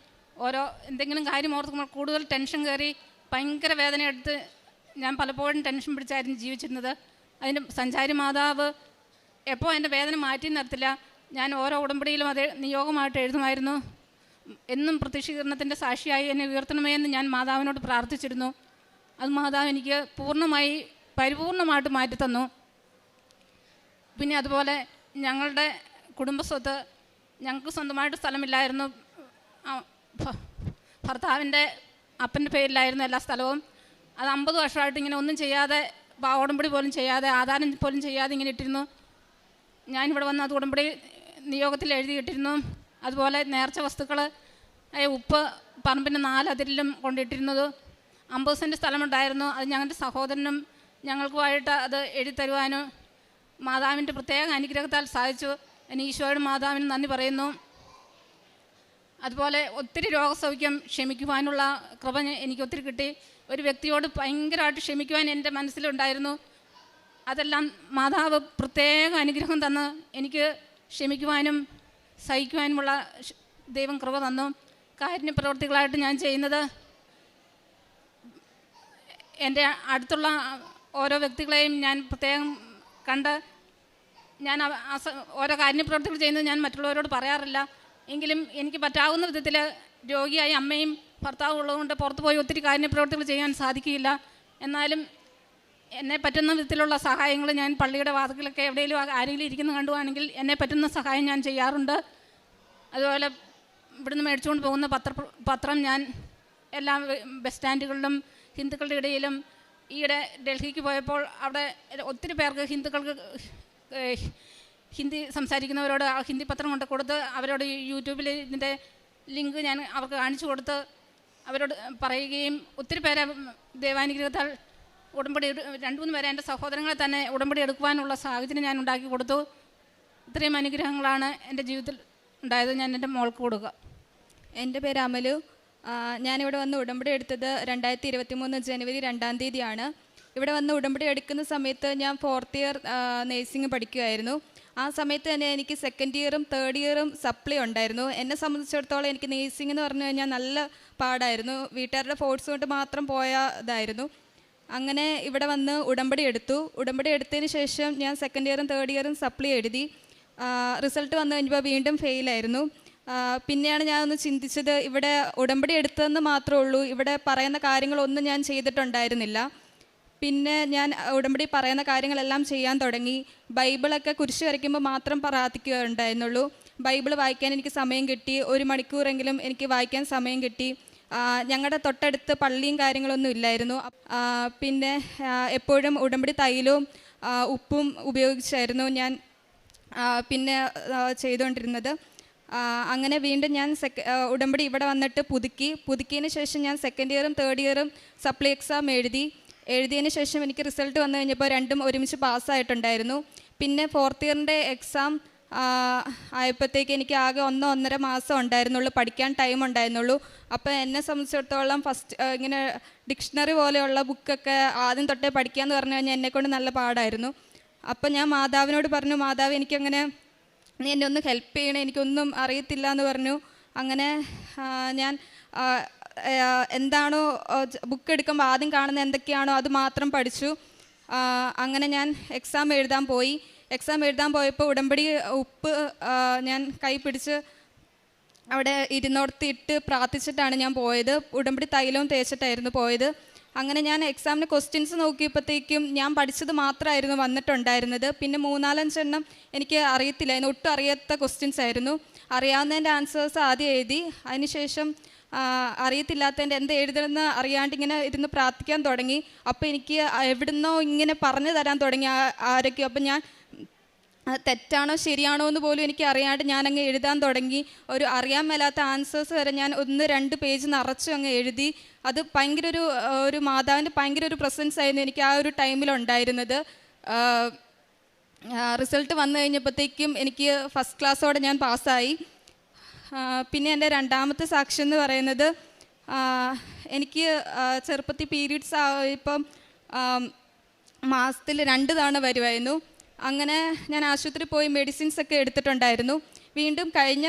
Speaker 4: എന്തെങ്കിലും കാര്യം ഓർക്കുമ്പോൾ കൂടുതൽ ടെൻഷൻ കയറി ഭയങ്കര വേദന എടുത്ത് ഞാൻ പലപ്പോഴും ടെൻഷൻ പിടിച്ചായിരുന്നു ജീവിച്ചിരുന്നത്. അതിന് സഞ്ചാരി മാതാവ് എപ്പോൾ എൻ്റെ വേദന മാറ്റി നിർത്തില്ല. ഞാൻ ഓരോ ഉടമ്പടിയിലും അത് നിയോഗമായിട്ട് എഴുതുമായിരുന്നു. എന്നും പ്രത്യക്ഷീകരണത്തിൻ്റെ സാക്ഷിയായി എന്നെ ഉയർത്തണമേ എന്ന് ഞാൻ മാതാവിനോട് പ്രാർത്ഥിച്ചിരുന്നു. അത് മാതാവ് എനിക്ക് പരിപൂർണമായിട്ട് മാറ്റിത്തന്നു. പിന്നെ അതുപോലെ ഞങ്ങളുടെ കുടുംബസ്വത്ത്, ഞങ്ങൾക്ക് സ്വന്തമായിട്ട് സ്ഥലമില്ലായിരുന്നു. ഭർത്താവിൻ്റെ അപ്പൻ്റെ പേരിലായിരുന്നു എല്ലാ സ്ഥലവും. അത് 50 വർഷമായിട്ട് ഇങ്ങനെ ഒന്നും ചെയ്യാതെ, ഉടമ്പടി പോലും ചെയ്യാതെ, ആധാരം പോലും ചെയ്യാതെ ഇങ്ങനെ ഇട്ടിരുന്നു. ഞാനിവിടെ വന്ന് അത് ഉടമ്പടി നിയോഗത്തിൽ എഴുതിയിട്ടിരുന്നു. അതുപോലെ നേർച്ച വസ്തുക്കൾ, ഉപ്പ് പറമ്പിൻ്റെ 4 അതിരിലും കൊണ്ടിട്ടിരുന്നത്. 50 സെൻറ്റ് സ്ഥലമുണ്ടായിരുന്നു. അത് ഞങ്ങളുടെ സഹോദരനും ഞങ്ങൾക്കുമായിട്ട് അത് എഴുതിത്തരുവാനും മാതാവിൻ്റെ പ്രത്യേക അനുഗ്രഹത്താൽ സാധിച്ചു. ഇനി ഈശോയുടെ മാതാവിന് നന്ദി പറയുന്നു. അതുപോലെ ഒത്തിരി രോഗസൗഖ്യം ക്ഷമിക്കുവാനുള്ള കൃപ എനിക്ക് ഒത്തിരി കിട്ടി. ഒരു വ്യക്തിയോട് ഭയങ്കരമായിട്ട് ക്ഷമിക്കുവാൻ എൻ്റെ മനസ്സിലുണ്ടായിരുന്നു. അതെല്ലാം മാതാവ് പ്രത്യേക അനുഗ്രഹം തന്ന് എനിക്ക് ക്ഷമിക്കുവാനും സഹിക്കുവാനുമുള്ള ദൈവം കൃപ തന്നു. കാരുണ്യപ്രവർത്തികളായിട്ട് ഞാൻ ചെയ്യുന്നത് എൻ്റെ അടുത്തുള്ള ഓരോ വ്യക്തികളെയും ഞാൻ പ്രത്യേകം കണ്ട് ഞാൻ ഓരോ കാരുണ്യപ്രവർത്തികൾ ചെയ്യുന്നത് ഞാൻ മറ്റുള്ളവരോട് പറയാറില്ല. എങ്കിലും എനിക്ക് പറ്റാവുന്ന വിധത്തിൽ രോഗിയായ അമ്മയും ഭർത്താവും ഉള്ളതുകൊണ്ട് പുറത്ത് പോയി ഒത്തിരി കാരുണ്യപ്രവർത്തികൾ ചെയ്യാൻ സാധിക്കില്ല. എന്നാലും എന്നെ പറ്റുന്ന വിധത്തിലുള്ള സഹായങ്ങൾ ഞാൻ പള്ളിയുടെ വാതിക്കലൊക്കെ എവിടെയെങ്കിലും ആരെങ്കിലും ഇരിക്കുന്ന കണ്ടുവാണെങ്കിൽ എന്നെ പറ്റുന്ന സഹായം ഞാൻ ചെയ്യാറുണ്ട്. അതുപോലെ ഇവിടുന്ന് മേടിച്ചുകൊണ്ട് പോകുന്ന പത്രം ഞാൻ എല്ലാ ബസ് സ്റ്റാൻഡുകളിലും ഹിന്ദുക്കളുടെ ഇടയിലും ഈയിടെ ഡൽഹിക്ക് പോയപ്പോൾ അവിടെ ഒത്തിരി പേർക്ക് ഹിന്ദുക്കൾക്ക് ഹിന്ദി സംസാരിക്കുന്നവരോട് ആ ഹിന്ദി പത്രം കൊണ്ട് കൊടുത്ത് അവരോട് യൂട്യൂബിൽ ഇതിൻ്റെ ലിങ്ക് ഞാൻ അവർക്ക് കാണിച്ചു കൊടുത്ത് അവരോട് പറയുകയും ഒത്തിരി പേരെ ദൈവാനുഗ്രഹത്താൽ ഉടമ്പടി 2-3 പേരെ എൻ്റെ സഹോദരങ്ങളെ തന്നെ ഉടമ്പടി എടുക്കുവാനുള്ള സാഹചര്യം ഞാൻ ഉണ്ടാക്കി കൊടുത്തു. ഇത്രയും അനുഗ്രഹങ്ങളാണ് എൻ്റെ ജീവിതത്തിൽ ഉണ്ടായത്. ഞാൻ എൻ്റെ മോൾക്ക് കൊടുക്കുക.
Speaker 5: എൻ്റെ പേര് അമലു. ഞാനിവിടെ വന്ന് ഉടമ്പടി എടുത്തത് 2023 ജനുവരി 2-ാം തീയതിയാണ്. ഇവിടെ വന്ന് ഉടമ്പടി എടുക്കുന്ന സമയത്ത് ഞാൻ 4th ഇയർ നേഴ്സിംഗ് പഠിക്കുമായിരുന്നു. ആ സമയത്ത് തന്നെ എനിക്ക് 2nd ഇയറും 3rd ഇയറും സപ്ലി ഉണ്ടായിരുന്നു. എന്നെ സംബന്ധിച്ചിടത്തോളം എനിക്ക് നേഴ്സിംഗ് എന്ന് പറഞ്ഞു കഴിഞ്ഞാൽ നല്ല പാടായിരുന്നു. വീട്ടുകാരുടെ ഫോഴ്സ് കൊണ്ട് മാത്രം പോയതായിരുന്നു. അങ്ങനെ ഇവിടെ വന്ന് ഉടമ്പടി എടുത്തു. ഉടമ്പടി എടുത്തതിന് ശേഷം ഞാൻ 2nd ഇയറും 3rd ഇയറും സപ്ലി എഴുതി. റിസൾട്ട് വന്നു കഴിഞ്ഞപ്പോൾ വീണ്ടും ഫെയിലായിരുന്നു. പിന്നെയാണ് ഞാനൊന്ന് ചിന്തിച്ചത്, ഇവിടെ ഉടമ്പടി എടുത്തതെന്ന് മാത്രമേ ഉള്ളൂ, ഇവിടെ പറയുന്ന കാര്യങ്ങളൊന്നും ഞാൻ ചെയ്തിട്ടുണ്ടായിരുന്നില്ല. പിന്നെ ഞാൻ ഉടമ്പടി പറയുന്ന കാര്യങ്ങളെല്ലാം ചെയ്യാൻ തുടങ്ങി. ബൈബിളൊക്കെ കുരിശ് വരയ്ക്കുമ്പോൾ മാത്രം പ്രാർത്ഥിക്കുകയുണ്ടായിരുന്നുള്ളൂ. ബൈബിൾ വായിക്കാൻ എനിക്ക് സമയം കിട്ടി. 1 മണിക്കൂറെങ്കിലും എനിക്ക് വായിക്കാൻ സമയം കിട്ടി. ഞങ്ങളുടെ തൊട്ടടുത്ത് പള്ളിയും കാര്യങ്ങളൊന്നും ഇല്ലായിരുന്നു. പിന്നെ എപ്പോഴും ഉടമ്പടി തൈലവും ഉപ്പും ഉപയോഗിച്ചായിരുന്നു ഞാൻ പിന്നെ ചെയ്തുകൊണ്ടിരുന്നത്. അങ്ങനെ വീണ്ടും ഞാൻ ഉടമ്പടി ഇവിടെ വന്നിട്ട് പുതുക്കിയതിന് ശേഷം ഞാൻ 2nd ഇയറും 3rd ഇയറും സപ്ലി എക്സാം എഴുതിയതിന് ശേഷം എനിക്ക് റിസൾട്ട് വന്നു കഴിഞ്ഞപ്പോൾ രണ്ടും ഒരുമിച്ച് പാസ്സായിട്ടുണ്ടായിരുന്നു. പിന്നെ 4th ഇയറിൻ്റെ എക്സാം ആയപ്പോഴത്തേക്ക് എനിക്ക് ആകെ 1-1.5 മാസം ഉണ്ടായിരുന്നുള്ളൂ, പഠിക്കാൻ ടൈം ഉണ്ടായിരുന്നുള്ളൂ. അപ്പോൾ എന്നെ സംബന്ധിച്ചിടത്തോളം ഫസ്റ്റ് ഇങ്ങനെ ഡിക്ഷണറി പോലെയുള്ള ബുക്കൊക്കെ ആദ്യം തൊട്ടേ പഠിക്കാമെന്ന് പറഞ്ഞു കഴിഞ്ഞാൽ എന്നെക്കൊണ്ട് നല്ല പാടായിരുന്നു. അപ്പോൾ ഞാൻ മാതാവിനോട് പറഞ്ഞു, മാതാവ് എനിക്കങ്ങനെ നീ എന്നെ ഒന്ന് ഹെൽപ്പ് ചെയ്യണേ, എനിക്കൊന്നും അറിയത്തില്ല എന്ന് പറഞ്ഞു. അങ്ങനെ ഞാൻ എന്താണോ ബുക്ക് എടുക്കുമ്പോൾ ആദ്യം കാണുന്ന എന്തൊക്കെയാണോ അത് മാത്രം പഠിച്ചു. അങ്ങനെ ഞാൻ എക്സാം എഴുതാൻ പോയപ്പോൾ ഉടമ്പടി ഉപ്പ് ഞാൻ കൈ പിടിച്ച് അവിടെ ഇരുന്നോടത്തിട്ട് പ്രാർത്ഥിച്ചിട്ടാണ് ഞാൻ പോയത്. ഉടമ്പടി തൈലവും തേച്ചിട്ടായിരുന്നു പോയത്. അങ്ങനെ ഞാൻ എക്സാമിന് ക്വസ്റ്റ്യൻസ് നോക്കിയപ്പോഴത്തേക്കും ഞാൻ പഠിച്ചത് മാത്രമായിരുന്നു വന്നിട്ടുണ്ടായിരുന്നത്. പിന്നെ 3-4 എണ്ണം എനിക്ക് അറിയത്തില്ലായിരുന്നു, ഒട്ടും അറിയാത്ത ക്വസ്റ്റ്യൻസ് ആയിരുന്നു. അറിയാവുന്നതിൻ്റെ ആൻസേഴ്സ് ആദ്യം എഴുതി. അതിനുശേഷം അറിയത്തില്ലാത്തതിൻ്റെ എന്ത് എഴുതണമെന്ന് അറിയാണ്ട് ഇങ്ങനെ ഇരുന്ന് പ്രാർത്ഥിക്കാൻ തുടങ്ങി. അപ്പോൾ എനിക്ക് എവിടുന്നോ ഇങ്ങനെ പറഞ്ഞു തരാൻ തുടങ്ങി ആരൊക്കെയോ. അപ്പം ഞാൻ തെറ്റാണോ ശരിയാണോ എന്ന് പോലും എനിക്ക് അറിയാണ്ട് ഞാനങ്ങ് എഴുതാൻ തുടങ്ങി. ഒരു അറിയാൻ മേലാത്ത ആൻസേഴ്സ് വരെ ഞാൻ 1-2 പേജ് നിറച്ചു അങ്ങ് എഴുതി. അത് ഭയങ്കര ഒരു മാതാവിൻ്റെ ഭയങ്കര ഒരു പ്രസൻസ് ആയിരുന്നു എനിക്ക് ആ ഒരു ടൈമിലുണ്ടായിരുന്നത്. റിസൾട്ട് വന്നു കഴിഞ്ഞപ്പോഴത്തേക്കും എനിക്ക് ഫസ്റ്റ് ക്ലാസ്സോടെ ഞാൻ പാസ്സായി. പിന്നെ എൻ്റെ 2ാമത്തെ സാക്ഷ്യം എന്ന് പറയുന്നത്, എനിക്ക് ചെറുപ്പത്തിൽ പീരീഡ്സ് ഇപ്പം മാസത്തിൽ 2 തവണ വരുമായിരുന്നു. അങ്ങനെ ഞാൻ ആശുപത്രി പോയി മെഡിസിൻസ് ഒക്കെ എടുത്തിട്ടുണ്ടായിരുന്നു. വീണ്ടും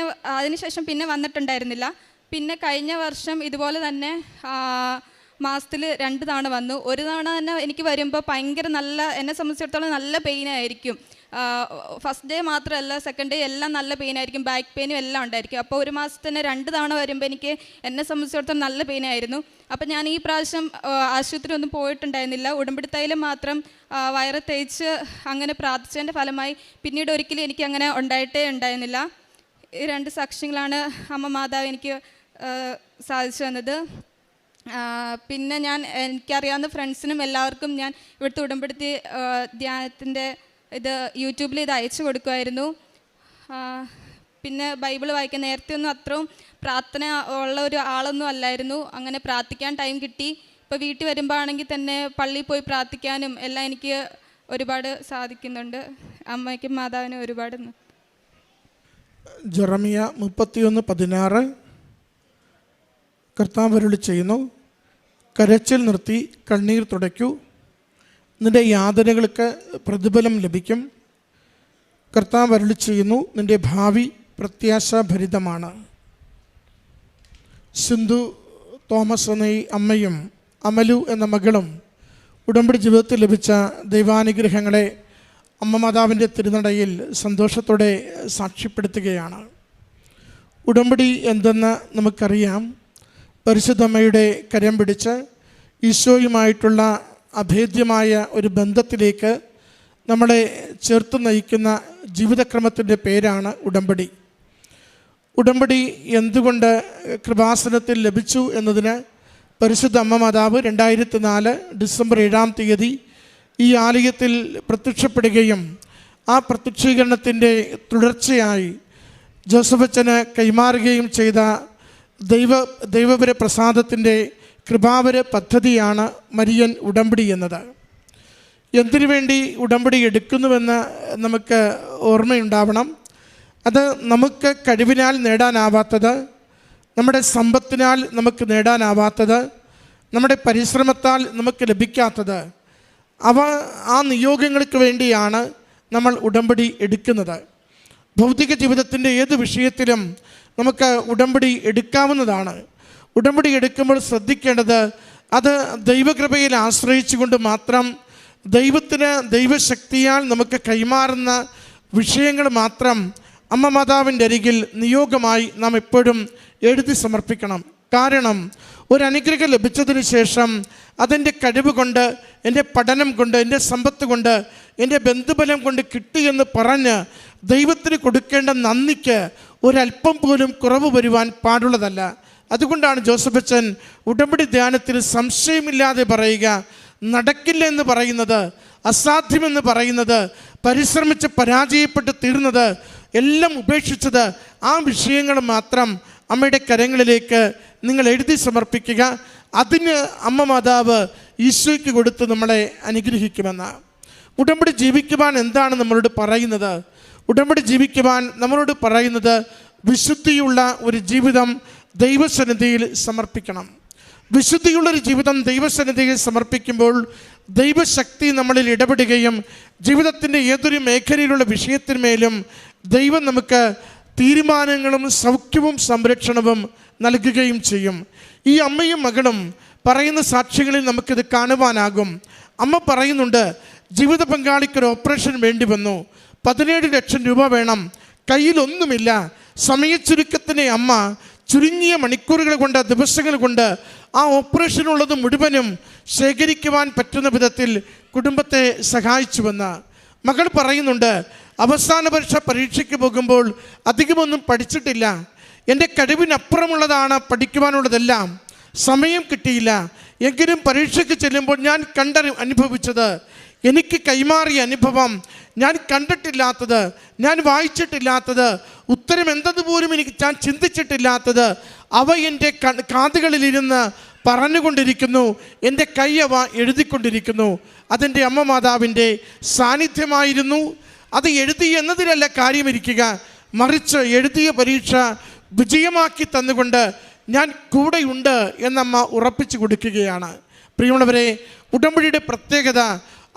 Speaker 5: അതിനുശേഷം പിന്നെ വന്നിട്ടുണ്ടായിരുന്നില്ല. പിന്നെ കഴിഞ്ഞ വർഷം ഇതുപോലെ തന്നെ മാസത്തിൽ 2 തവണ വന്നു. ഒരു തവണ തന്നെ എനിക്ക് വരുമ്പോൾ ഭയങ്കര എന്നെ സംബന്ധിച്ചിടത്തോളം നല്ല പെയിനായിരിക്കും. ഫസ്റ്റ് ഡേ മാത്രമല്ല, 2nd ഡേ എല്ലാം നല്ല പെയിനായിരിക്കും, ബാക്ക് പെയിനും എല്ലാം ഉണ്ടായിരിക്കും. അപ്പോൾ ഒരു മാസത്തിന് 2 തവണ വരുമ്പോൾ എന്നെ സംബന്ധിച്ചിടത്തോളം നല്ല പെയിനായിരുന്നു. അപ്പോൾ ഞാൻ ഈ പ്രാവശ്യം ആശുപത്രി ഒന്നും പോയിട്ടുണ്ടായിരുന്നില്ല. ഉടമ്പടി തൈലം മാത്രം വയറ് തേച്ച് അങ്ങനെ പ്രാർത്ഥിച്ചതിൻ്റെ ഫലമായി പിന്നീട് ഒരിക്കലും എനിക്ക് അങ്ങനെ ഉണ്ടായിരുന്നില്ല. ഈ 2 സാക്ഷ്യങ്ങളാണ് അമ്മ മാതാവ് എനിക്ക് സാധിച്ചു തന്നത്. പിന്നെ എനിക്കറിയാവുന്ന ഫ്രണ്ട്സിനും എല്ലാവർക്കും ഞാൻ ഇവിടുത്തെ ഉടമ്പടി ധ്യാനത്തിൻ്റെ ഇത് യൂട്യൂബിൽ ഇത് അയച്ചു കൊടുക്കുമായിരുന്നു. പിന്നെ ബൈബിൾ വായിക്കാൻ നേരത്തെ ഒന്നും അത്രയും പ്രാർത്ഥന ഉള്ള ഒരു ആളൊന്നും അല്ലായിരുന്നു. അങ്ങനെ പ്രാർത്ഥിക്കാൻ ടൈം കിട്ടി. ഇപ്പോൾ വീട്ടിൽ വരുമ്പോൾ ആണെങ്കിൽ തന്നെ പള്ളിയിൽ പോയി പ്രാർത്ഥിക്കാനും എല്ലാം എനിക്ക് ഒരുപാട് സാധിക്കുന്നുണ്ട്. അമ്മയ്ക്കും മാതാവിനും ഒരുപാട്.
Speaker 6: ജെറമിയ 31:16 കർത്താവ് അരുളി ചെയ്യുന്നു, കരച്ചിൽ നിർത്തി കണ്ണീർ തുടയ്ക്കൂ, നിൻ്റെ യാതനകൾക്ക് പ്രതിഫലം ലഭിക്കും. കർത്താവ് അരുളി ചെയ്യുന്നു, നിൻ്റെ ഭാവി പ്രത്യാശാഭരിതമാണ്. സിന്ധു തോമസ് എന്ന ഈ അമ്മയും അമലു എന്ന മകളും ഉടമ്പടി ജീവിതത്തിൽ ലഭിച്ച ദൈവാനുഗ്രഹങ്ങളെ അമ്മ മാതാവിൻ്റെ തിരുനടയിൽ സന്തോഷത്തോടെ സാക്ഷ്യപ്പെടുത്തുകയാണ്. ഉടമ്പടി എന്തെന്ന് നമുക്കറിയാം. പരിശുദ്ധമ്മയുടെ കരം പിടിച്ച് ഈശോയുമായിട്ടുള്ള അഭേദ്യമായ ഒരു ബന്ധത്തിലേക്ക് നമ്മളെ ചേർത്ത് നയിക്കുന്ന ജീവിതക്രമത്തിൻ്റെ പേരാണ് ഉടമ്പടി. ഉടമ്പടി എന്തുകൊണ്ട് കൃപാസനത്തിൽ ലഭിച്ചു എന്നതിന് പരിശുദ്ധ അമ്മ മാതാവ് 2004 ഡിസംബർ 7-ാം തീയതി ഈ ആലയത്തിൽ പ്രത്യക്ഷപ്പെടുകയും ആ പ്രത്യക്ഷീകരണത്തിൻ്റെ തുടർച്ചയായി ജോസഫച്ചന് കൈമാറുകയും ചെയ്ത ദൈവപര പ്രസാദത്തിൻ്റെ കൃപാവര പദ്ധതിയാണ് മരിയൻ ഉടമ്പടി എന്നത്. എന്തിനു വേണ്ടി ഉടമ്പടി എടുക്കുന്നുവെന്ന് നമുക്ക് ഓർമ്മയുണ്ടാവണം. അത് നമുക്ക് കഴിവിനാൽ നേടാനാവാത്തത്, നമ്മുടെ സമ്പത്തിനാൽ നമുക്ക് നേടാനാവാത്തത്, നമ്മുടെ പരിശ്രമത്താൽ നമുക്ക് ലഭിക്കാത്തത്, ആ നിയോഗങ്ങൾക്ക് വേണ്ടിയാണ് നമ്മൾ ഉടമ്പടി എടുക്കുന്നത്. ഭൗതിക ജീവിതത്തിൻ്റെ ഏത് വിഷയത്തിലും നമുക്ക് ഉടമ്പടി എടുക്കാവുന്നതാണ്. ഉടമ്പടി എടുക്കുമ്പോൾ ശ്രദ്ധിക്കേണ്ടത്, അത് ദൈവകൃപയിൽ ആശ്രയിച്ചുകൊണ്ട് മാത്രം ദൈവശക്തിയാൽ നമുക്ക് കൈമാറുന്ന വിഷയങ്ങൾ മാത്രം അമ്മ മാതാവിൻ്റെ അരികിൽ നിയോഗമായി നാം എപ്പോഴും എഴുതി സമർപ്പിക്കണം. കാരണം ഒരനുഗ്രഹം ലഭിച്ചതിന് ശേഷം അതെൻ്റെ കഴിവ് കൊണ്ട്, എൻ്റെ പഠനം കൊണ്ട്, എൻ്റെ സമ്പത്ത് കൊണ്ട്, എൻ്റെ ബന്ധുബലം കൊണ്ട് കിട്ടിയെന്ന് പറഞ്ഞ് ദൈവത്തിന് കൊടുക്കേണ്ട നന്ദിക്ക് ഒരല്പം പോലും കുറവ് വരുവാൻ പാടുള്ളതല്ല. അതുകൊണ്ടാണ് ജോസഫച്ചൻ ഉടമ്പടി ധ്യാനത്തിൽ സംശയമില്ലാതെ പറയുക, നടക്കില്ല എന്ന് പറയുന്നത്, അസാധ്യമെന്ന് പറയുന്നത്, പരിശ്രമിച്ച് പരാജയപ്പെട്ട് തീർന്നത് എല്ലാം ഉപേക്ഷിച്ചത് ആ വിഷയങ്ങൾ മാത്രം അമ്മയുടെ കരങ്ങളിലേക്ക് നിങ്ങൾ എഴുതി സമർപ്പിക്കുക. അതിന് അമ്മ മാതാവ് ഈശോയ്ക്ക് കൊടുത്ത് നമ്മളെ അനുഗ്രഹിക്കുമെന്ന്. ഉടമ്പടി ജീവിക്കുവാൻ എന്താണ് നമ്മളോട് പറയുന്നത്? ഉടമ്പടി ജീവിക്കുവാൻ നമ്മളോട് പറയുന്നത് വിശുദ്ധിയുള്ള ഒരു ജീവിതം ദൈവസന്നിധിയിൽ സമർപ്പിക്കണം. വിശുദ്ധിയുള്ളൊരു ജീവിതം ദൈവസന്നിധിയിൽ സമർപ്പിക്കുമ്പോൾ ദൈവശക്തി നമ്മളിൽ ഇടപെടുകയും ജീവിതത്തിൻ്റെ ഏതൊരു മേഖലയിലുള്ള വിഷയത്തിന്മേലും ദൈവം നമുക്ക് തീരുമാനങ്ങളും സൗഖ്യവും സംരക്ഷണവും നൽകുകയും ചെയ്യും. ഈ അമ്മയും മകളും പറയുന്ന സാക്ഷ്യങ്ങളിൽ നമുക്കിത് കാണുവാനാകും. അമ്മ പറയുന്നുണ്ട്, ജീവിത പങ്കാളിക്കൊരു ഓപ്പറേഷൻ വേണ്ടി വന്നു, 17 ലക്ഷം രൂപ വേണം, കയ്യിലൊന്നുമില്ല. സമയച്ചുരുക്കത്തിൻ്റെ അമ്മ ചുരുങ്ങിയ മണിക്കൂറുകൾ കൊണ്ട്, ദിവസങ്ങൾ കൊണ്ട് ആ ഓപ്പറേഷനുള്ളത് മുഴുവനും ശേഖരിക്കുവാൻ പറ്റുന്ന വിധത്തിൽ കുടുംബത്തെ സഹായിച്ചുവെന്ന്. മകൾ പറയുന്നുണ്ട്, അവസാന പരീക്ഷയ്ക്ക് പോകുമ്പോൾ അധികമൊന്നും പഠിച്ചിട്ടില്ല, എൻ്റെ കഴിവിനപ്പുറമുള്ളതാണ് പഠിക്കുവാനുള്ളതെല്ലാം, സമയം കിട്ടിയില്ല. എങ്കിലും പരീക്ഷയ്ക്ക് ചെല്ലുമ്പോൾ ഞാൻ അനുഭവിച്ചത്, എനിക്ക് കൈമാറിയ അനുഭവം, ഞാൻ കണ്ടിട്ടില്ലാത്തത്, ഞാൻ വായിച്ചിട്ടില്ലാത്തത്, ഉത്തരം എന്തെന്നുപോലും ഞാൻ ചിന്തിച്ചിട്ടില്ലാത്തത് അവ എൻ്റെ കാതുകളിലിരുന്ന് പറഞ്ഞുകൊണ്ടിരിക്കുന്നു, എൻ്റെ കൈ അവ എഴുതിക്കൊണ്ടിരിക്കുന്നു. അതെൻ്റെ അമ്മ മാതാവിൻ്റെ സാന്നിധ്യമായിരുന്നു. അത് എഴുതി എന്നതിലല്ല കാര്യമിരിക്കുക, മറിച്ച് എഴുതിയ പരീക്ഷ വിജയമാക്കി തന്നുകൊണ്ട് ഞാൻ കൂടെയുണ്ട് എന്നമ്മ ഉറപ്പിച്ചു കൊടുക്കുകയാണ്. പ്രിയമുള്ളവരെ, ഉടമ്പടിയുടെ പ്രത്യേകത,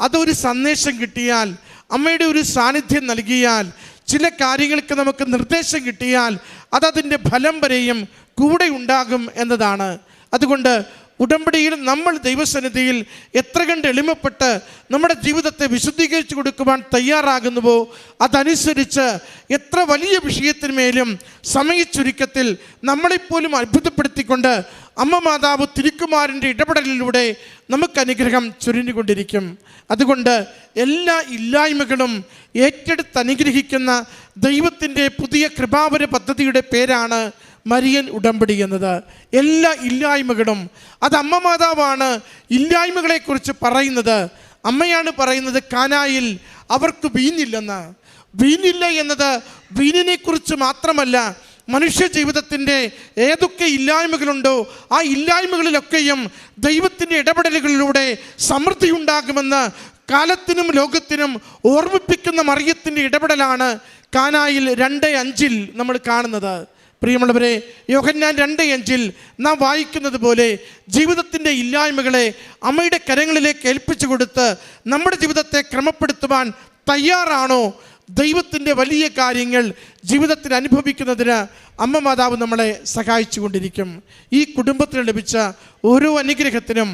Speaker 6: അതൊരു സന്ദേശം കിട്ടിയാൽ, അമ്മയുടെ ഒരു സാന്നിധ്യം നൽകിയാൽ, ചില കാര്യങ്ങൾക്ക് നമുക്ക് നിർദ്ദേശം കിട്ടിയാൽ അതതിൻ്റെ ഫലം വരെയും കൂടെ ഉണ്ടാകും എന്നതാണ്. അതുകൊണ്ട് ഉടമ്പടിയിൽ നമ്മൾ ദൈവസന്നിധിയിൽ എത്ര കണ്ട് എളിമപ്പെട്ട് നമ്മുടെ ജീവിതത്തെ വിശുദ്ധീകരിച്ചു കൊടുക്കുവാൻ തയ്യാറാകുന്നുവോ അതനുസരിച്ച് എത്ര വലിയ വിഷയത്തിന്മേലും സമയച്ചുരുക്കത്തിൽ നമ്മളെപ്പോലും അത്ഭുതപ്പെടുത്തിക്കൊണ്ട് അമ്മ മാതാവ് തിരുക്കുമാരൻ്റെ ഇടപെടലിലൂടെ നമുക്ക് അനുഗ്രഹം ചൊരിഞ്ഞുകൊണ്ടിരിക്കും. അതുകൊണ്ട് എല്ലാ ഇല്ലായ്മകളും ഏറ്റെടുത്ത് അനുഗ്രഹിക്കുന്ന ദൈവത്തിൻ്റെ പുതിയ കൃപാവര പദ്ധതിയുടെ പേരാണ് മരിയൻ ഉടമ്പടി എന്നത്. എല്ലാ ഇല്ലായ്മകളും, അത് അമ്മ മാതാവാണ് ഇല്ലായ്മകളെക്കുറിച്ച് പറയുന്നത്. അമ്മയാണ് പറയുന്നത്, കാനായിൽ അവർക്ക് വീഞ്ഞില്ലെന്ന്. വീഞ്ഞില്ല എന്നത് വീഞ്ഞിനെക്കുറിച്ച് മാത്രമല്ല, മനുഷ്യ ജീവിതത്തിൻ്റെ ഏതൊക്കെ ഇല്ലായ്മകളുണ്ടോ ആ ഇല്ലായ്മകളിലൊക്കെയും ദൈവത്തിൻ്റെ ഇടപെടലുകളിലൂടെ സമൃദ്ധി ഉണ്ടാകുമെന്ന് കാലത്തിനും ലോകത്തിനും ഓർമ്മിപ്പിക്കുന്ന മറിയത്തിൻ്റെ ഇടപെടലാണ് കാനായിൽ 2:5 നമ്മൾ കാണുന്നത്. പ്രിയമുള്ളവരെ, യോഹന്നാൻ 2:5 നാം വായിക്കുന്നത് പോലെ ജീവിതത്തിൻ്റെ ഇല്ലായ്മകളെ അമ്മയുടെ കരങ്ങളിലേക്ക് ഏൽപ്പിച്ചു കൊടുത്ത് നമ്മുടെ ജീവിതത്തെ ക്രമപ്പെടുത്തുവാൻ തയ്യാറാണോ? ദൈവത്തിൻ്റെ വലിയ കാര്യങ്ങൾ ജീവിതത്തിൽ അനുഭവിക്കുന്നതിന് അമ്മ മാതാവ് നമ്മളെ സഹായിച്ചു കൊണ്ടിരിക്കും. ഈ കുടുംബത്തിന് ലഭിച്ച ഓരോ അനുഗ്രഹത്തിനും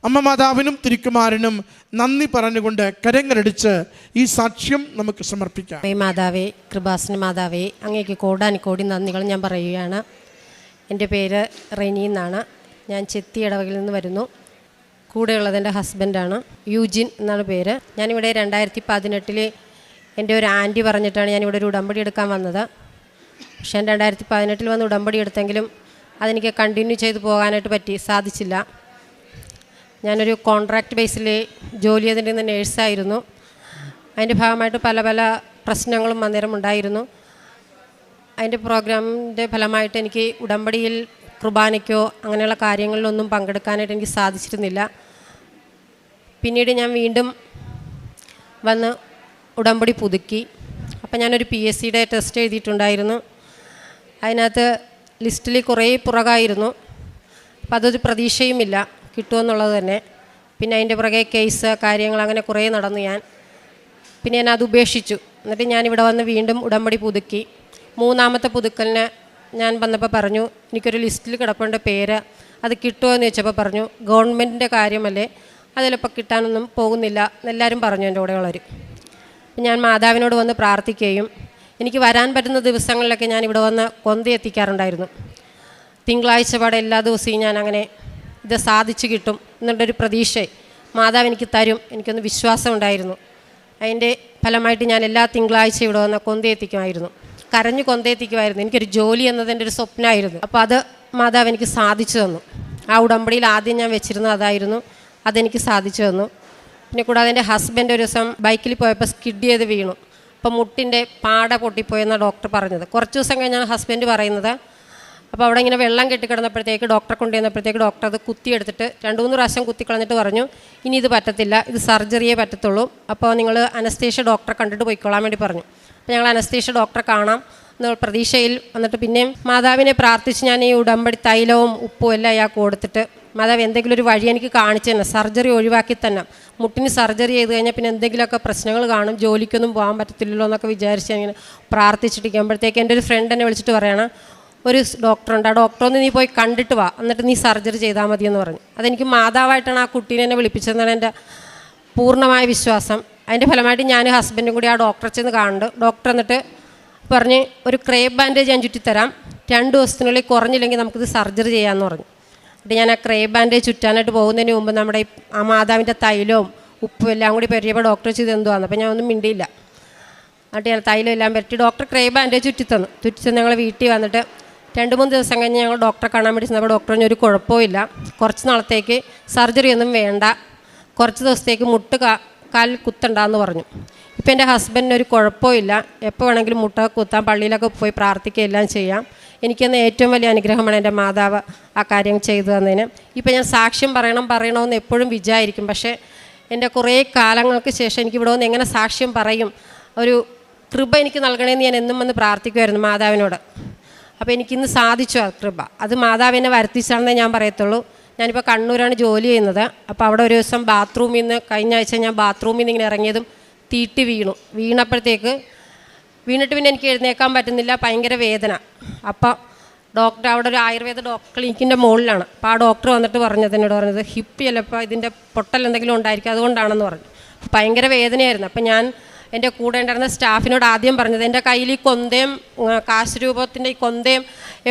Speaker 6: അമ്മ മാതാവിനും തിരുക്കുമാരനും നന്ദി പറഞ്ഞുകൊണ്ട് കരങ്ങളടിച്ച് ഈ സാക്ഷ്യം നമുക്ക് സമർപ്പിക്കാം.
Speaker 7: മാതാവേ, കൃപാസന മാതാവേ, അങ്ങേക്ക് കോടാനുകോടി നന്ദികൾ ഞാൻ പറയുകയാണ്. എൻ്റെ പേര് റെനി എന്നാണ്. ഞാൻ ചെത്തി ഇടവകയിൽ നിന്ന് വരുന്നു. കൂടെയുള്ളത് എൻ്റെ ഹസ്ബൻഡാണ്, യൂജിൻ എന്നാണ് പേര്. ഞാനിവിടെ 2018 എൻ്റെ ഒരു ആൻറ്റി പറഞ്ഞിട്ടാണ് ഞാനിവിടെ ഒരു ഉടമ്പടി എടുക്കാൻ വന്നത്. പക്ഷേ 2018 വന്ന് ഉടമ്പടി എടുത്തെങ്കിലും അതെനിക്ക് കണ്ടിന്യൂ ചെയ്ത് പോകാനായിട്ട് സാധിച്ചില്ല. ഞാനൊരു കോൺട്രാക്റ്റ് ബേസിൽ ജോലി ചെയ്തിരുന്ന നേഴ്സായിരുന്നു. അതിൻ്റെ ഭാഗമായിട്ട് പല പല പ്രശ്നങ്ങളും അന്നേരം ഉണ്ടായിരുന്നു. അതിൻ്റെ പ്രോഗ്രാമിൻ്റെ ഫലമായിട്ട് എനിക്ക് ഉടമ്പടിയിൽ കുർബാനയ്ക്കോ അങ്ങനെയുള്ള കാര്യങ്ങളിലൊന്നും പങ്കെടുക്കാനായിട്ട് എനിക്ക് സാധിച്ചിരുന്നില്ല. പിന്നീട് ഞാൻ വീണ്ടും വന്ന് ഉടമ്പടി പുതുക്കി. അപ്പം ഞാനൊരു PSCയുടെ ടെസ്റ്റ് എഴുതിയിട്ടുണ്ടായിരുന്നു. അതിനകത്ത് ലിസ്റ്റിൽ കുറേ പുറകായിരുന്നു. അപ്പം അതൊരു പ്രതീക്ഷയുമില്ല കിട്ടുമെന്നുള്ളത് തന്നെ. പിന്നെ അതിൻ്റെ പുറകെ കേസ് കാര്യങ്ങൾ അങ്ങനെ കുറേ നടന്നു ഞാൻ. പിന്നെ ഞാൻ അത് ഉപേക്ഷിച്ചു. എന്നിട്ട് ഞാനിവിടെ വന്ന് വീണ്ടും ഉടമ്പടി പുതുക്കി. 3ാമത്തെ പുതുക്കലിന് ഞാൻ വന്നപ്പോൾ പറഞ്ഞു, എനിക്കൊരു ലിസ്റ്റിൽ കിടപ്പുണ്ട് പേര്, അത് കിട്ടുമോ എന്ന് ചോദിച്ചപ്പോൾ പറഞ്ഞു ഗവൺമെൻറ്റിൻ്റെ കാര്യമല്ലേ, അതിലിപ്പോൾ കിട്ടാനൊന്നും പോകുന്നില്ല എന്നെല്ലാവരും പറഞ്ഞു എൻ്റെ കൂടെയുള്ളവർ. ഞാൻ മാതാവിനോട് വന്ന് പ്രാർത്ഥിക്കുകയും എനിക്ക് വരാൻ പറ്റുന്ന ദിവസങ്ങളിലൊക്കെ ഞാൻ ഇവിടെ വന്ന് കൊന്ത എത്തിക്കാറുണ്ടായിരുന്നു. തിങ്കളാഴ്ച പാടെ എല്ലാ ദിവസവും ഞാൻ അങ്ങനെ ഇത് സാധിച്ചു കിട്ടും എന്നുള്ളൊരു പ്രതീക്ഷ മാതാവ് എനിക്ക് തരും, എനിക്കൊന്ന് വിശ്വാസം ഉണ്ടായിരുന്നു. അതിൻ്റെ ഫലമായിട്ട് ഞാൻ എല്ലാ തിങ്കളാഴ്ചയും ഇവിടെ വന്ന് കൊന്ത എത്തിക്കുമായിരുന്നു. കരഞ്ഞ് കൊന്ത എത്തിക്കുമായിരുന്നു. എനിക്കൊരു ജോലി എന്നതെൻ്റെ ഒരു സ്വപ്നമായിരുന്നു. അപ്പോൾ അത് മാതാവ് എനിക്ക് സാധിച്ചു തന്നു. ആ ഉടമ്പടിയിൽ ആദ്യം ഞാൻ വെച്ചിരുന്നത് അതായിരുന്നു. അതെനിക്ക് സാധിച്ചു തന്നു. പിന്നെ കൂടാതെ എൻ്റെ ഹസ്ബൻഡ് ഒരു ദിവസം ബൈക്കിൽ പോയപ്പോൾ സ്കിഡ് ചെയ്ത് വീണു. അപ്പോൾ മുട്ടിൻ്റെ പാട പൊട്ടിപ്പോയെന്നാണ് ഡോക്ടർ പറഞ്ഞത്. കുറച്ച് ദിവസം കഴിഞ്ഞാണ് ഹസ്ബൻഡ് പറയുന്നത്. അപ്പോൾ അവിടെ ഇങ്ങനെ വെള്ളം കെട്ടിക്കിടന്നപ്പോഴത്തേക്ക് ഡോക്ടറെ കൊണ്ടുവന്നപ്പോഴത്തേക്ക് ഡോക്ടർ അത് കുത്തിയെടുത്തിട്ട് 2-3 പ്രാവശ്യം കുത്തിക്കളഞ്ഞിട്ട് പറഞ്ഞു, ഇനി ഇത് പറ്റത്തില്ല, ഇത് സർജറിയേ പറ്റത്തുള്ളൂ, അപ്പോൾ നിങ്ങൾ അനസ്തേഷ്യ ഡോക്ടറെ കണ്ടിട്ട് പോയിക്കൊള്ളാൻ വേണ്ടി പറഞ്ഞു. അപ്പോൾ ഞങ്ങൾ അനസ്തേഷ്യ ഡോക്ടറെ കാണാം എന്നുള്ള പ്രതീക്ഷയിൽ വന്നിട്ട് പിന്നെയും മാതാവിനെ പ്രാർത്ഥിച്ച് ഞാൻ ഈ ഉടമ്പടി തൈലവും ഉപ്പും എല്ലാം അയാൾക്ക് കൊടുത്തിട്ട്, മാതാവ് എന്തെങ്കിലും ഒരു വഴി എനിക്ക് കാണിച്ചു തന്നെ, സർജറി ഒഴിവാക്കി തന്നെ, മുട്ടിന് സർജറി ചെയ്ത് കഴിഞ്ഞാൽ പിന്നെ എന്തെങ്കിലുമൊക്കെ പ്രശ്നങ്ങൾ കാണും, ജോലിക്കൊന്നും പോകാൻ പറ്റത്തില്ലല്ലോ എന്നൊക്കെ വിചാരിച്ച് ഇങ്ങനെ പ്രാർത്ഥിച്ചിട്ടിരിക്കുമ്പോഴത്തേക്ക് എൻ്റെ ഒരു ഫ്രണ്ട് എന്നെ വിളിച്ചിട്ട് പറയണം, ഒരു ഡോക്ടറുണ്ട്, ആ ഡോക്ടറൊന്ന് നീ പോയി കണ്ടിട്ട് വാ, എന്നിട്ട് നീ സർജറി ചെയ്താൽ മതിയെന്ന് പറഞ്ഞു. അതെനിക്ക് മാതാവായിട്ടാണ് ആ കുട്ടീനെ എന്നെ വിളിപ്പിച്ചതെന്നാണ് എൻ്റെ പൂർണ്ണമായ വിശ്വാസം. അതിൻ്റെ ഫലമായിട്ട് ഞാൻ ഹസ്ബൻഡും കൂടി ആ ഡോക്ടറെ ചെന്ന് കാണുന്നുണ്ട്. ഡോക്ടർ എന്നിട്ട് പറഞ്ഞ് ഒരു ക്രേപ്പ് ബാൻഡേജ് ഞാൻ ചുറ്റിത്തരാം, 2 ദിവസത്തിനുള്ളിൽ കുറഞ്ഞില്ലെങ്കിൽ നമുക്കിത് സർജറി ചെയ്യാമെന്ന് പറഞ്ഞു. എന്നിട്ട് ഞാൻ ആ ക്രേപ്പ് ബാൻഡേജ് ചുറ്റാനായിട്ട് പോകുന്നതിന് മുമ്പ് നമ്മുടെ ആ മാതാവിൻ്റെ തൈലവും ഉപ്പും എല്ലാം കൂടി പറ്റിയപ്പോൾ ഡോക്ടർ ചെയ്ത് എന്തുവാന്ന്, അപ്പോൾ ഞാൻ ഒന്നും മിണ്ടിയില്ല. എന്നിട്ട് ഞാൻ തൈലം എല്ലാം പറ്റി ഡോക്ടർ ക്രേപ്പ് ബാൻഡേജ് ചുറ്റിത്തന്നു. ചുറ്റിത്തന്ന് ഞങ്ങൾ വീട്ടിൽ വന്നിട്ട് 2-3 ദിവസം കഴിഞ്ഞ് ഞങ്ങൾ ഡോക്ടറെ കാണാൻ വേണ്ടി ചെന്നപ്പോൾ ഡോക്ടർ പറഞ്ഞ ഒരു കുഴപ്പമില്ല, കുറച്ച് നാളത്തേക്ക് സർജറി ഒന്നും വേണ്ട, കുറച്ച് ദിവസത്തേക്ക് മുട്ട് കാലിൽ കുത്തണ്ടെന്ന് പറഞ്ഞു. ഇപ്പം എൻ്റെ ഹസ്ബൻഡിന് ഒരു കുഴപ്പമില്ല, എപ്പോൾ വേണമെങ്കിലും മുട്ട കുത്താം, പള്ളിയിലൊക്കെ പോയി പ്രാർത്ഥിക്കുകയും എല്ലാം ചെയ്യാം. എനിക്കെന്ന് ഏറ്റവും വലിയ അനുഗ്രഹമാണ് എൻ്റെ മാതാവ് ആ കാര്യം ചെയ്തു തന്നതിന്. ഇപ്പം ഞാൻ സാക്ഷ്യം പറയണമെന്ന് എപ്പോഴും വിചാരിക്കും. പക്ഷേ എൻ്റെ കുറേ കാലങ്ങൾക്ക് ശേഷം എനിക്കിവിടെ വന്ന് എങ്ങനെ സാക്ഷ്യം പറയും, ഒരു കൃപ എനിക്ക് നൽകണമെന്ന് ഞാൻ എന്നും വന്ന് പ്രാർത്ഥിക്കുമായിരുന്നു മാതാവിനോട്. അപ്പോൾ എനിക്കിന്ന് സാധിച്ചു ആ കൃപ. അത് മാതാവിനെ വരുത്തിച്ചാണെന്നേ ഞാൻ പറയത്തുള്ളൂ. ഞാനിപ്പോൾ കണ്ണൂരാണ് ജോലി ചെയ്യുന്നത്. അപ്പോൾ അവിടെ ഒരു ദിവസം കഴിഞ്ഞ ആഴ്ച ഞാൻ ബാത്റൂമിൽ നിന്ന് ഇങ്ങനെ ഇറങ്ങിയതും തീട്ടി വീണപ്പോഴത്തേക്ക് വീണിട്ട് പിന്നെ എനിക്ക് എഴുന്നേക്കാൻ പറ്റുന്നില്ല, ഭയങ്കര വേദന. അപ്പോൾ ഡോക്ടർ അവിടെ ഒരു ആയുർവേദ ക്ലിനിക്കിൻ്റെ മുകളിലാണ്. അപ്പോൾ ആ ഡോക്ടർ വന്നിട്ട് എന്നോട് പറഞ്ഞത് ഹിപ്പ് ചിലപ്പോൾ ഇതിൻ്റെ പൊട്ടൽ എന്തെങ്കിലും ഉണ്ടായിരിക്കും, അതുകൊണ്ടാണെന്ന് പറഞ്ഞു. അപ്പോൾ ഭയങ്കര വേദനയായിരുന്നു. അപ്പോൾ ഞാൻ എൻ്റെ കൂടെ ഉണ്ടായിരുന്ന സ്റ്റാഫിനോട് ആദ്യം പറഞ്ഞത്, എൻ്റെ കയ്യിൽ ഈ കൊന്തയും കാശ് രൂപത്തിൻ്റെ ഈ കൊന്തയും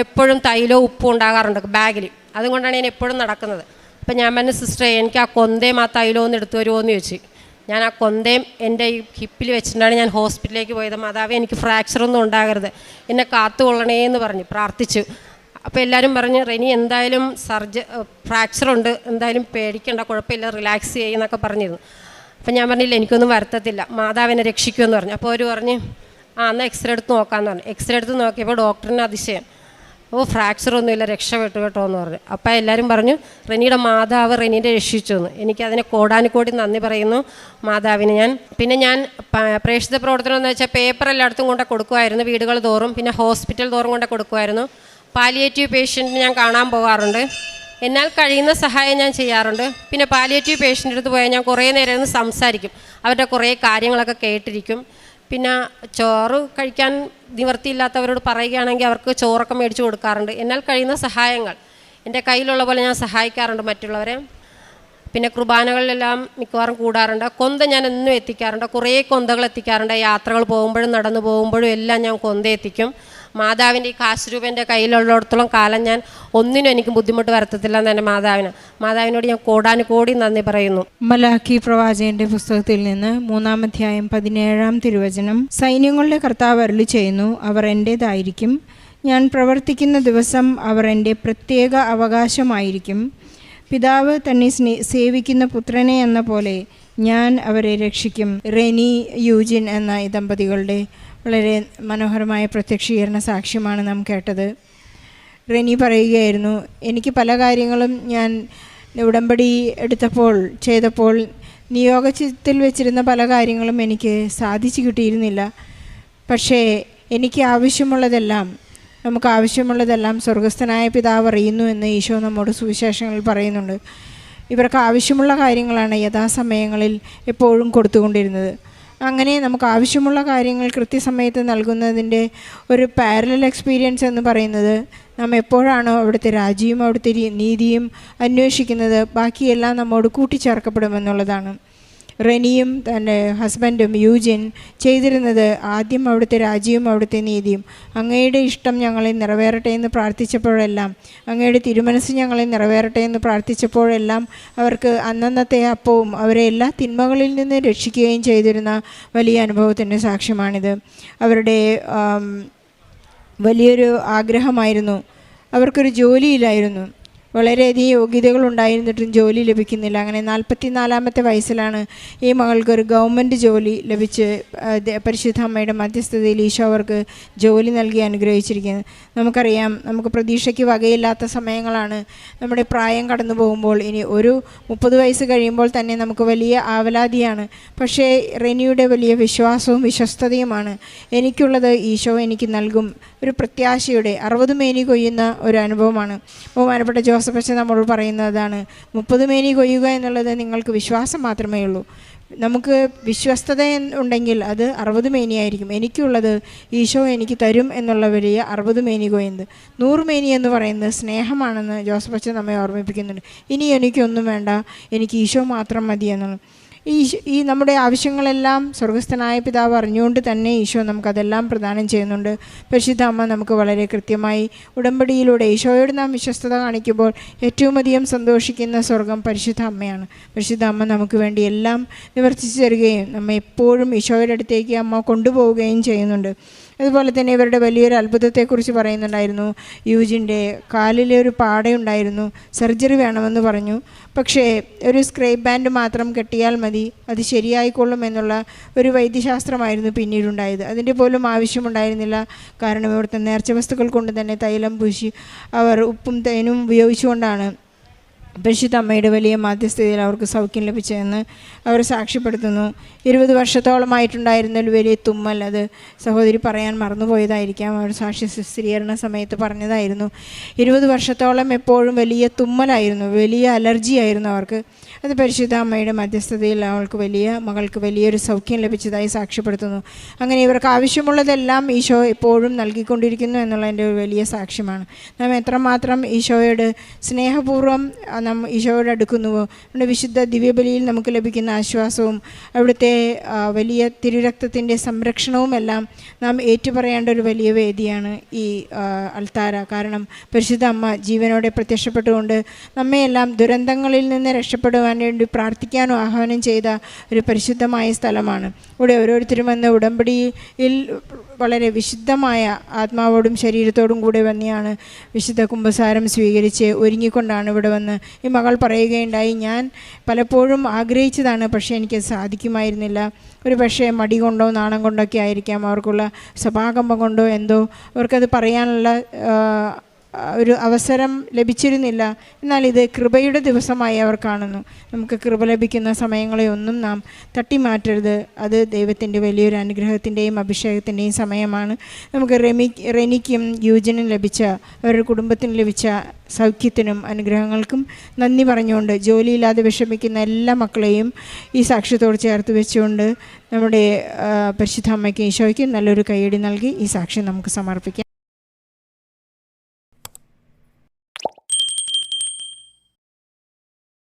Speaker 7: എപ്പോഴും തൈലവും ഉപ്പും ഉണ്ടാകാറുണ്ട് ബാഗിൽ, അതുകൊണ്ടാണ് ഞാൻ എപ്പോഴും നടക്കുന്നത്. അപ്പം ഞാൻ പറഞ്ഞ സിസ്റ്ററെ എനിക്ക് ആ കൊന്തയും ആ തൈലവും ഒന്ന് എടുത്തു വരുമോ എന്ന് ചോദിച്ചു. ഞാൻ ആ കൊന്തയും എൻ്റെ ഈ ഹിപ്പിൽ വെച്ചിട്ടാണ് ഞാൻ ഹോസ്പിറ്റലിലേക്ക് പോയത്. മാതാവേ എനിക്ക് ഫ്രാക്ചറൊന്നും ഉണ്ടാകരുത്, എന്നെ കാത്തുകൊള്ളണേ എന്ന് പറഞ്ഞ് പ്രാർത്ഥിച്ചു. അപ്പോൾ എല്ലാവരും പറഞ്ഞ് റെനി എന്തായാലും ഫ്രാക്ചറുണ്ട്, എന്തായാലും പേടിക്കേണ്ട, കുഴപ്പമില്ല, റിലാക്സ് ചെയ്യുന്നൊക്കെ പറഞ്ഞിരുന്നു. അപ്പം ഞാൻ പറഞ്ഞില്ല എനിക്കൊന്നും വരുത്തത്തില്ല, മാതാവിനെ രക്ഷിക്കുമെന്ന് പറഞ്ഞു. അപ്പോൾ അവർ പറഞ്ഞ് എന്നാൽ എക്സ്റേ എടുത്ത് നോക്കാമെന്ന് പറഞ്ഞു. എക്സ്റേ എടുത്ത് നോക്കിയപ്പോൾ ഡോക്ടറിന് അതിശയം, ഫ്രാക്ചറൊന്നുമില്ല, രക്ഷപ്പെട്ടു കേട്ടോ എന്ന് പറഞ്ഞു. അപ്പോൾ എല്ലാവരും പറഞ്ഞു റെനിയുടെ മാതാവ് റെനീനെ രക്ഷിച്ചു എന്ന്. എനിക്കതിനെ കോടാനുകോടി നന്ദി പറയുന്നു മാതാവിന് ഞാൻ. പിന്നെ ഞാൻ പ്രേക്ഷിത പ്രവർത്തനം എന്ന് വെച്ചാൽ പേപ്പർ എല്ലായിടത്തും കൊണ്ട് കൊടുക്കുമായിരുന്നു, വീടുകൾ തോറും, പിന്നെ ഹോസ്പിറ്റൽ തോറും കൊണ്ട് കൊടുക്കുമായിരുന്നു. പാലിയേറ്റീവ് പേഷ്യൻറ്റിന് ഞാൻ കാണാൻ പോകാറുണ്ട്, എന്നാൽ കഴിയുന്ന സഹായം ഞാൻ ചെയ്യാറുണ്ട്. പിന്നെ പാലിയേറ്റീവ് പേഷ്യൻ്റെ അടുത്ത് പോയാൽ ഞാൻ കുറേ നേരം ഇരുന്ന് സംസാരിക്കും, അവരുടെ കുറേ കാര്യങ്ങളൊക്കെ കേട്ടിരിക്കും. പിന്നെ ചോറ് കഴിക്കാൻ നിവൃത്തിയില്ലാത്തവരോട് പറയുകയാണെങ്കിൽ അവർക്ക് ചോറൊക്കെ മേടിച്ച് കൊടുക്കാറുണ്ട്. എന്നാൽ കഴിയുന്ന സഹായങ്ങൾ എൻ്റെ കയ്യിലുള്ള പോലെ ഞാൻ സഹായിക്കാറുണ്ട് മറ്റുള്ളവരെ. പിന്നെ കുർബാനകളിലെല്ലാം മിക്കവാറും കൂടാറുണ്ട്. കൊന്ത ഞാൻ എന്നും എത്തിക്കാറുണ്ട്, കുറേ കൊന്തകൾ എത്തിക്കാറുണ്ട്. യാത്രകൾ പോകുമ്പോഴും നടന്നു പോകുമ്പോഴും എല്ലാം ഞാൻ കൊന്ത എത്തിക്കും. മാതാവിൻ്റെ ഈ കാശ് രൂപ എൻ്റെ കയ്യിലുള്ളിടത്തോളം കാലം ഞാൻ ഒന്നിനും എനിക്ക് ബുദ്ധിമുട്ട് വരുത്തത്തില്ല എന്ന് എൻ്റെ മാതാവിനോട് ഞാൻ കോടാനുകോടി നന്ദി പറയുന്നു.
Speaker 8: മലാക്കി പ്രവാചകന്റെ പുസ്തകത്തിൽ നിന്ന് 3-ാം അധ്യായം 17-ാം തിരുവചനം. സൈന്യങ്ങളുടെ കർത്താവ് അരുളി ചെയ്യുന്നു, അവർ എൻ്റേതായിരിക്കും, ഞാൻ പ്രവർത്തിക്കുന്ന ദിവസം അവർ എൻ്റെ പ്രത്യേക അവകാശമായിരിക്കും. പിതാവ് തന്നെ സേവിക്കുന്ന പുത്രനെ എന്ന പോലെ ഞാൻ അവരെ രക്ഷിക്കും. റെനി യൂജിൻ എന്ന ഈ ദമ്പതികളുടെ വളരെ മനോഹരമായ പ്രത്യക്ഷീകരണ സാക്ഷ്യമാണ് നാം കേട്ടത്. റെനി പറയുകയായിരുന്നു, എനിക്ക് പല കാര്യങ്ങളും ഞാൻ ഉടമ്പടി ചെയ്തപ്പോൾ നിയോഗത്തിൽ വെച്ചിരുന്ന പല കാര്യങ്ങളും എനിക്ക് സാധിച്ചു കിട്ടിയിരുന്നില്ല. പക്ഷേ എനിക്ക് നമുക്ക് ആവശ്യമുള്ളതെല്ലാം സ്വർഗസ്ഥനായ പിതാവ് അറിയുന്നു എന്ന് ഈശോ നമ്മോട് സുവിശേഷങ്ങളിൽ പറയുന്നുണ്ട്. ഇവർക്ക് ആവശ്യമുള്ള കാര്യങ്ങളാണ് യഥാസമയങ്ങളിൽ എപ്പോഴും കൊടുത്തുകൊണ്ടിരുന്നത്. അങ്ങനെ നമുക്ക് ആവശ്യമുള്ള കാര്യങ്ങൾ കൃത്യസമയത്ത് നൽകുന്നതിൻ്റെ ഒരു പാരലൽ എക്സ്പീരിയൻസ് എന്ന് പറയുന്നത് നാം എപ്പോഴാണോ അവിടുത്തെ രാജ്യവും അവിടുത്തെ നീതിയും അന്വേഷിക്കുന്നത്, ബാക്കിയെല്ലാം നമ്മോട് കൂട്ടിച്ചേർക്കപ്പെടുമെന്നുള്ളതാണ്. റെനിയും തൻ്റെ ഹസ്ബൻഡും യൂജിൻ ചെയ്തിരുന്നത് ആദ്യം അവിടുത്തെ രാജ്യവും അവിടുത്തെ നീതിയും, അങ്ങയുടെ ഇഷ്ടം ഞങ്ങളിൽ നിറവേറട്ടെ എന്ന് പ്രാർത്ഥിച്ചപ്പോഴെല്ലാം, അങ്ങയുടെ തിരുമനസ് ഞങ്ങളിൽ നിറവേറട്ടെ എന്ന് പ്രാർത്ഥിച്ചപ്പോഴെല്ലാം അവർക്ക് അന്നന്നത്തെ അപ്പവും അവരെ എല്ലാ തിന്മകളിൽ നിന്ന് രക്ഷിക്കുകയും ചെയ്തിരുന്ന വലിയ അനുഭവത്തിൻ്റെ സാക്ഷ്യമാണിത്. അവരുടെ വലിയൊരു ആഗ്രഹമായിരുന്നു, അവർക്കൊരു ജോലിയില്ലായിരുന്നു, വളരെയധികം യോഗ്യതകളുണ്ടായിരുന്നിട്ടും ജോലി ലഭിക്കുന്നില്ല. അങ്ങനെ 44-ാമത്തെ വയസ്സിലാണ് ഈ മകൾക്കൊരു ഗവൺമെൻറ് ജോലി ലഭിച്ച് പരിശുദ്ധ അമ്മയുടെ മധ്യസ്ഥതയിൽ ഈശോ അവർക്ക് ജോലി നൽകി അനുഗ്രഹിച്ചിരിക്കുന്നത്. നമുക്കറിയാം, നമുക്ക് പ്രതീക്ഷയ്ക്ക് വകയില്ലാത്ത സമയങ്ങളാണ്. നമ്മുടെ പ്രായം കടന്നു പോകുമ്പോൾ ഇനി ഒരു 30 വയസ്സ് കഴിയുമ്പോൾ തന്നെ നമുക്ക് വലിയ ആവലാതിയാണ്. പക്ഷേ റെനിയുടെ വലിയ വിശ്വാസവും വിശ്വസ്തതയുമാണ്, എനിക്കുള്ളത് ഈശോ എനിക്ക് നൽകും, ഒരു പ്രത്യാശയുടെ 60 മേനി കൊയ്യുന്ന ഒരു അനുഭവമാണ്. ബഹുമാനപ്പെട്ട ജോസഫ് അച്ഛൻ നമ്മളോട് പറയുന്നതാണ്, 30 മേനി കൊയ്യുക എന്നുള്ളത് നിങ്ങൾക്ക് വിശ്വാസം മാത്രമേ ഉള്ളൂ. നമുക്ക് വിശ്വസ്തത ഉണ്ടെങ്കിൽ അത് 60 മേനിയായിരിക്കും. എനിക്കുള്ളത് ഈശോ എനിക്ക് തരും എന്നുള്ള വലിയ 60 മേനി കൊയ്യുന്നത്. 100 മേനി എന്ന് പറയുന്നത് സ്നേഹമാണെന്ന് ജോസഫ് അച്ഛൻ നമ്മെ ഓർമ്മിപ്പിക്കുന്നുണ്ട്. ഇനി എനിക്കൊന്നും വേണ്ട, എനിക്ക് ഈശോ മാത്രം മതി എന്നുള്ളത്. ഈ നമ്മുടെ ആവശ്യങ്ങളെല്ലാം സ്വർഗസ്ഥനായ പിതാവ് അറിഞ്ഞുകൊണ്ട് തന്നെ ഈശോ നമുക്കതെല്ലാം പ്രദാനം ചെയ്യുന്നുണ്ട്. പരിശുദ്ധ അമ്മ നമുക്ക് വളരെ കൃത്യമായി ഉടമ്പടിയിലൂടെ ഈശോയോട് നാം വിശ്വസ്തത കാണിക്കുമ്പോൾ ഏറ്റവും അധികം സന്തോഷിക്കുന്ന സ്വർഗം പരിശുദ്ധ അമ്മയാണ്. പരിശുദ്ധ അമ്മ നമുക്ക് വേണ്ടി എല്ലാം നിവർത്തിച്ചു തരികയും നമ്മെ എപ്പോഴും ഈശോയുടെ അടുത്തേക്ക് അമ്മ കൊണ്ടുപോവുകയും ചെയ്യുന്നുണ്ട്. അതുപോലെ തന്നെ ഇവരുടെ വലിയൊരു അത്ഭുതത്തെക്കുറിച്ച് പറയുന്നുണ്ടായിരുന്നു. യൂജിൻ്റെ കാലിലെ ഒരു പാടയുണ്ടായിരുന്നു, സർജറി വേണമെന്ന് പറഞ്ഞു. പക്ഷേ ഒരു സ്ക്രേപ്പ് ബാൻഡ് മാത്രം കെട്ടിയാൽ മതി, അത് ശരിയായിക്കൊള്ളും എന്നുള്ള ഒരു വൈദ്യശാസ്ത്രമായിരുന്നു പിന്നീടുണ്ടായത്. അതിൻ്റെ പോലും ആവശ്യമുണ്ടായിരുന്നില്ല. കാരണം ഇവിടുത്തെ നേർച്ച വസ്തുക്കൾ കൊണ്ട് തന്നെ തൈലം പൂശി അവർ ഉപ്പും തേനും ഉപയോഗിച്ചുകൊണ്ടാണ് പരിശുദ്ധ അമ്മയുടെ വലിയ മധ്യസ്ഥതയിൽ അവർക്ക് സൗഖ്യം ലഭിച്ചതെന്ന് അവർ സാക്ഷ്യപ്പെടുത്തുന്നു. 20 വർഷത്തോളമായിട്ടുണ്ടായിരുന്ന ഒരു വലിയ തുമ്മൽ, അത് സഹോദരി പറയാൻ മറന്നുപോയതായിരിക്കാം, അവർ സാക്ഷ്യ സ്ഥിരീകരണ സമയത്ത് പറഞ്ഞതായിരുന്നു. 20 വർഷത്തോളം എപ്പോഴും വലിയ തുമ്മലായിരുന്നു, വലിയ അലർജിയായിരുന്നു അവർക്ക്. അത് പരിശുദ്ധ അമ്മയുടെ മധ്യസ്ഥതയിൽ മകൾക്ക് വലിയൊരു സൗഖ്യം ലഭിച്ചതായി സാക്ഷ്യപ്പെടുത്തുന്നു. അങ്ങനെ ഇവർക്ക് ആവശ്യമുള്ളതെല്ലാം ഈശോ എപ്പോഴും നൽകിക്കൊണ്ടിരിക്കുന്നു എന്നുള്ളതിൻ്റെ ഒരു വലിയ സാക്ഷ്യമാണ്. നാം എത്രമാത്രം ഈശോയോട് സ്നേഹപൂർവ്വം നാം ഈശോയോട് അടുക്കുന്നുവോ, നമ്മുടെ വിശുദ്ധ ദിവ്യബലിയിൽ നമുക്ക് ലഭിക്കുന്ന ആശ്വാസവും അവിടുത്തെ വലിയ തിരുരക്തത്തിൻ്റെ സംരക്ഷണവുമെല്ലാം നാം ഏറ്റുപറയേണ്ട ഒരു വലിയ വേദിയാണ് ഈ അൾത്താര. കാരണം പരിശുദ്ധ അമ്മ ജീവനോടെ പ്രത്യക്ഷപ്പെട്ടുകൊണ്ട് നമ്മയെല്ലാം ദുരന്തങ്ങളിൽ നിന്ന് രക്ഷപ്പെടുവാൻ വേണ്ടി പ്രാർത്ഥിക്കാനും ആഹ്വാനം ചെയ്ത ഒരു പരിശുദ്ധമായ സ്ഥലമാണ്. ഇവിടെ ഓരോരുത്തരും വന്ന് ഉടമ്പടിയിൽ വളരെ വിശുദ്ധമായ ആത്മാവോടും ശരീരത്തോടും കൂടെ വന്നെയാണ് വിശുദ്ധ കുമ്പസാരം സ്വീകരിച്ച് ഒരുങ്ങിക്കൊണ്ടാണ് ഇവിടെ വന്ന് ഈ മകൾ പറയുകയുണ്ടായി, ഞാൻ പലപ്പോഴും ആഗ്രഹിച്ചതാണ്, പക്ഷേ എനിക്കത് സാധിക്കുമായിരുന്നില്ല. ഒരു പക്ഷേ മടി കൊണ്ടോ നാണം കൊണ്ടൊക്കെ ആയിരിക്കാം, അവർക്കുള്ള സഭാകമ്പം കൊണ്ടോ എന്തോ അവർക്കത് പറയാനുള്ള ഒരു അവസരം ലഭിച്ചിരുന്നില്ല. എന്നാൽ ഇത് കൃപയുടെ ദിവസമായി അവർ കാണുന്നു. നമുക്ക് കൃപ ലഭിക്കുന്ന സമയങ്ങളെ ഒന്നും നാം തട്ടിമാറ്റരുത്. അത് ദൈവത്തിൻ്റെ വലിയൊരു അനുഗ്രഹത്തിൻ്റെയും അഭിഷേകത്തിൻ്റെയും സമയമാണ്. നമുക്ക് റെനിക്കും യൂജനും ലഭിച്ച, അവരുടെ കുടുംബത്തിന് ലഭിച്ച സൗഖ്യത്തിനും അനുഗ്രഹങ്ങൾക്കും നന്ദി പറഞ്ഞുകൊണ്ട് ജോലിയില്ലാതെ വിഷമിക്കുന്ന എല്ലാ മക്കളെയും ഈ സാക്ഷ്യത്തോട് ചേർത്ത് വെച്ചുകൊണ്ട് നമ്മുടെ പരിശുദ്ധ അമ്മയ്ക്കും ഈശോയ്ക്കും നല്ലൊരു കൈയടി നൽകി ഈ സാക്ഷ്യം നമുക്ക് സമർപ്പിക്കാം.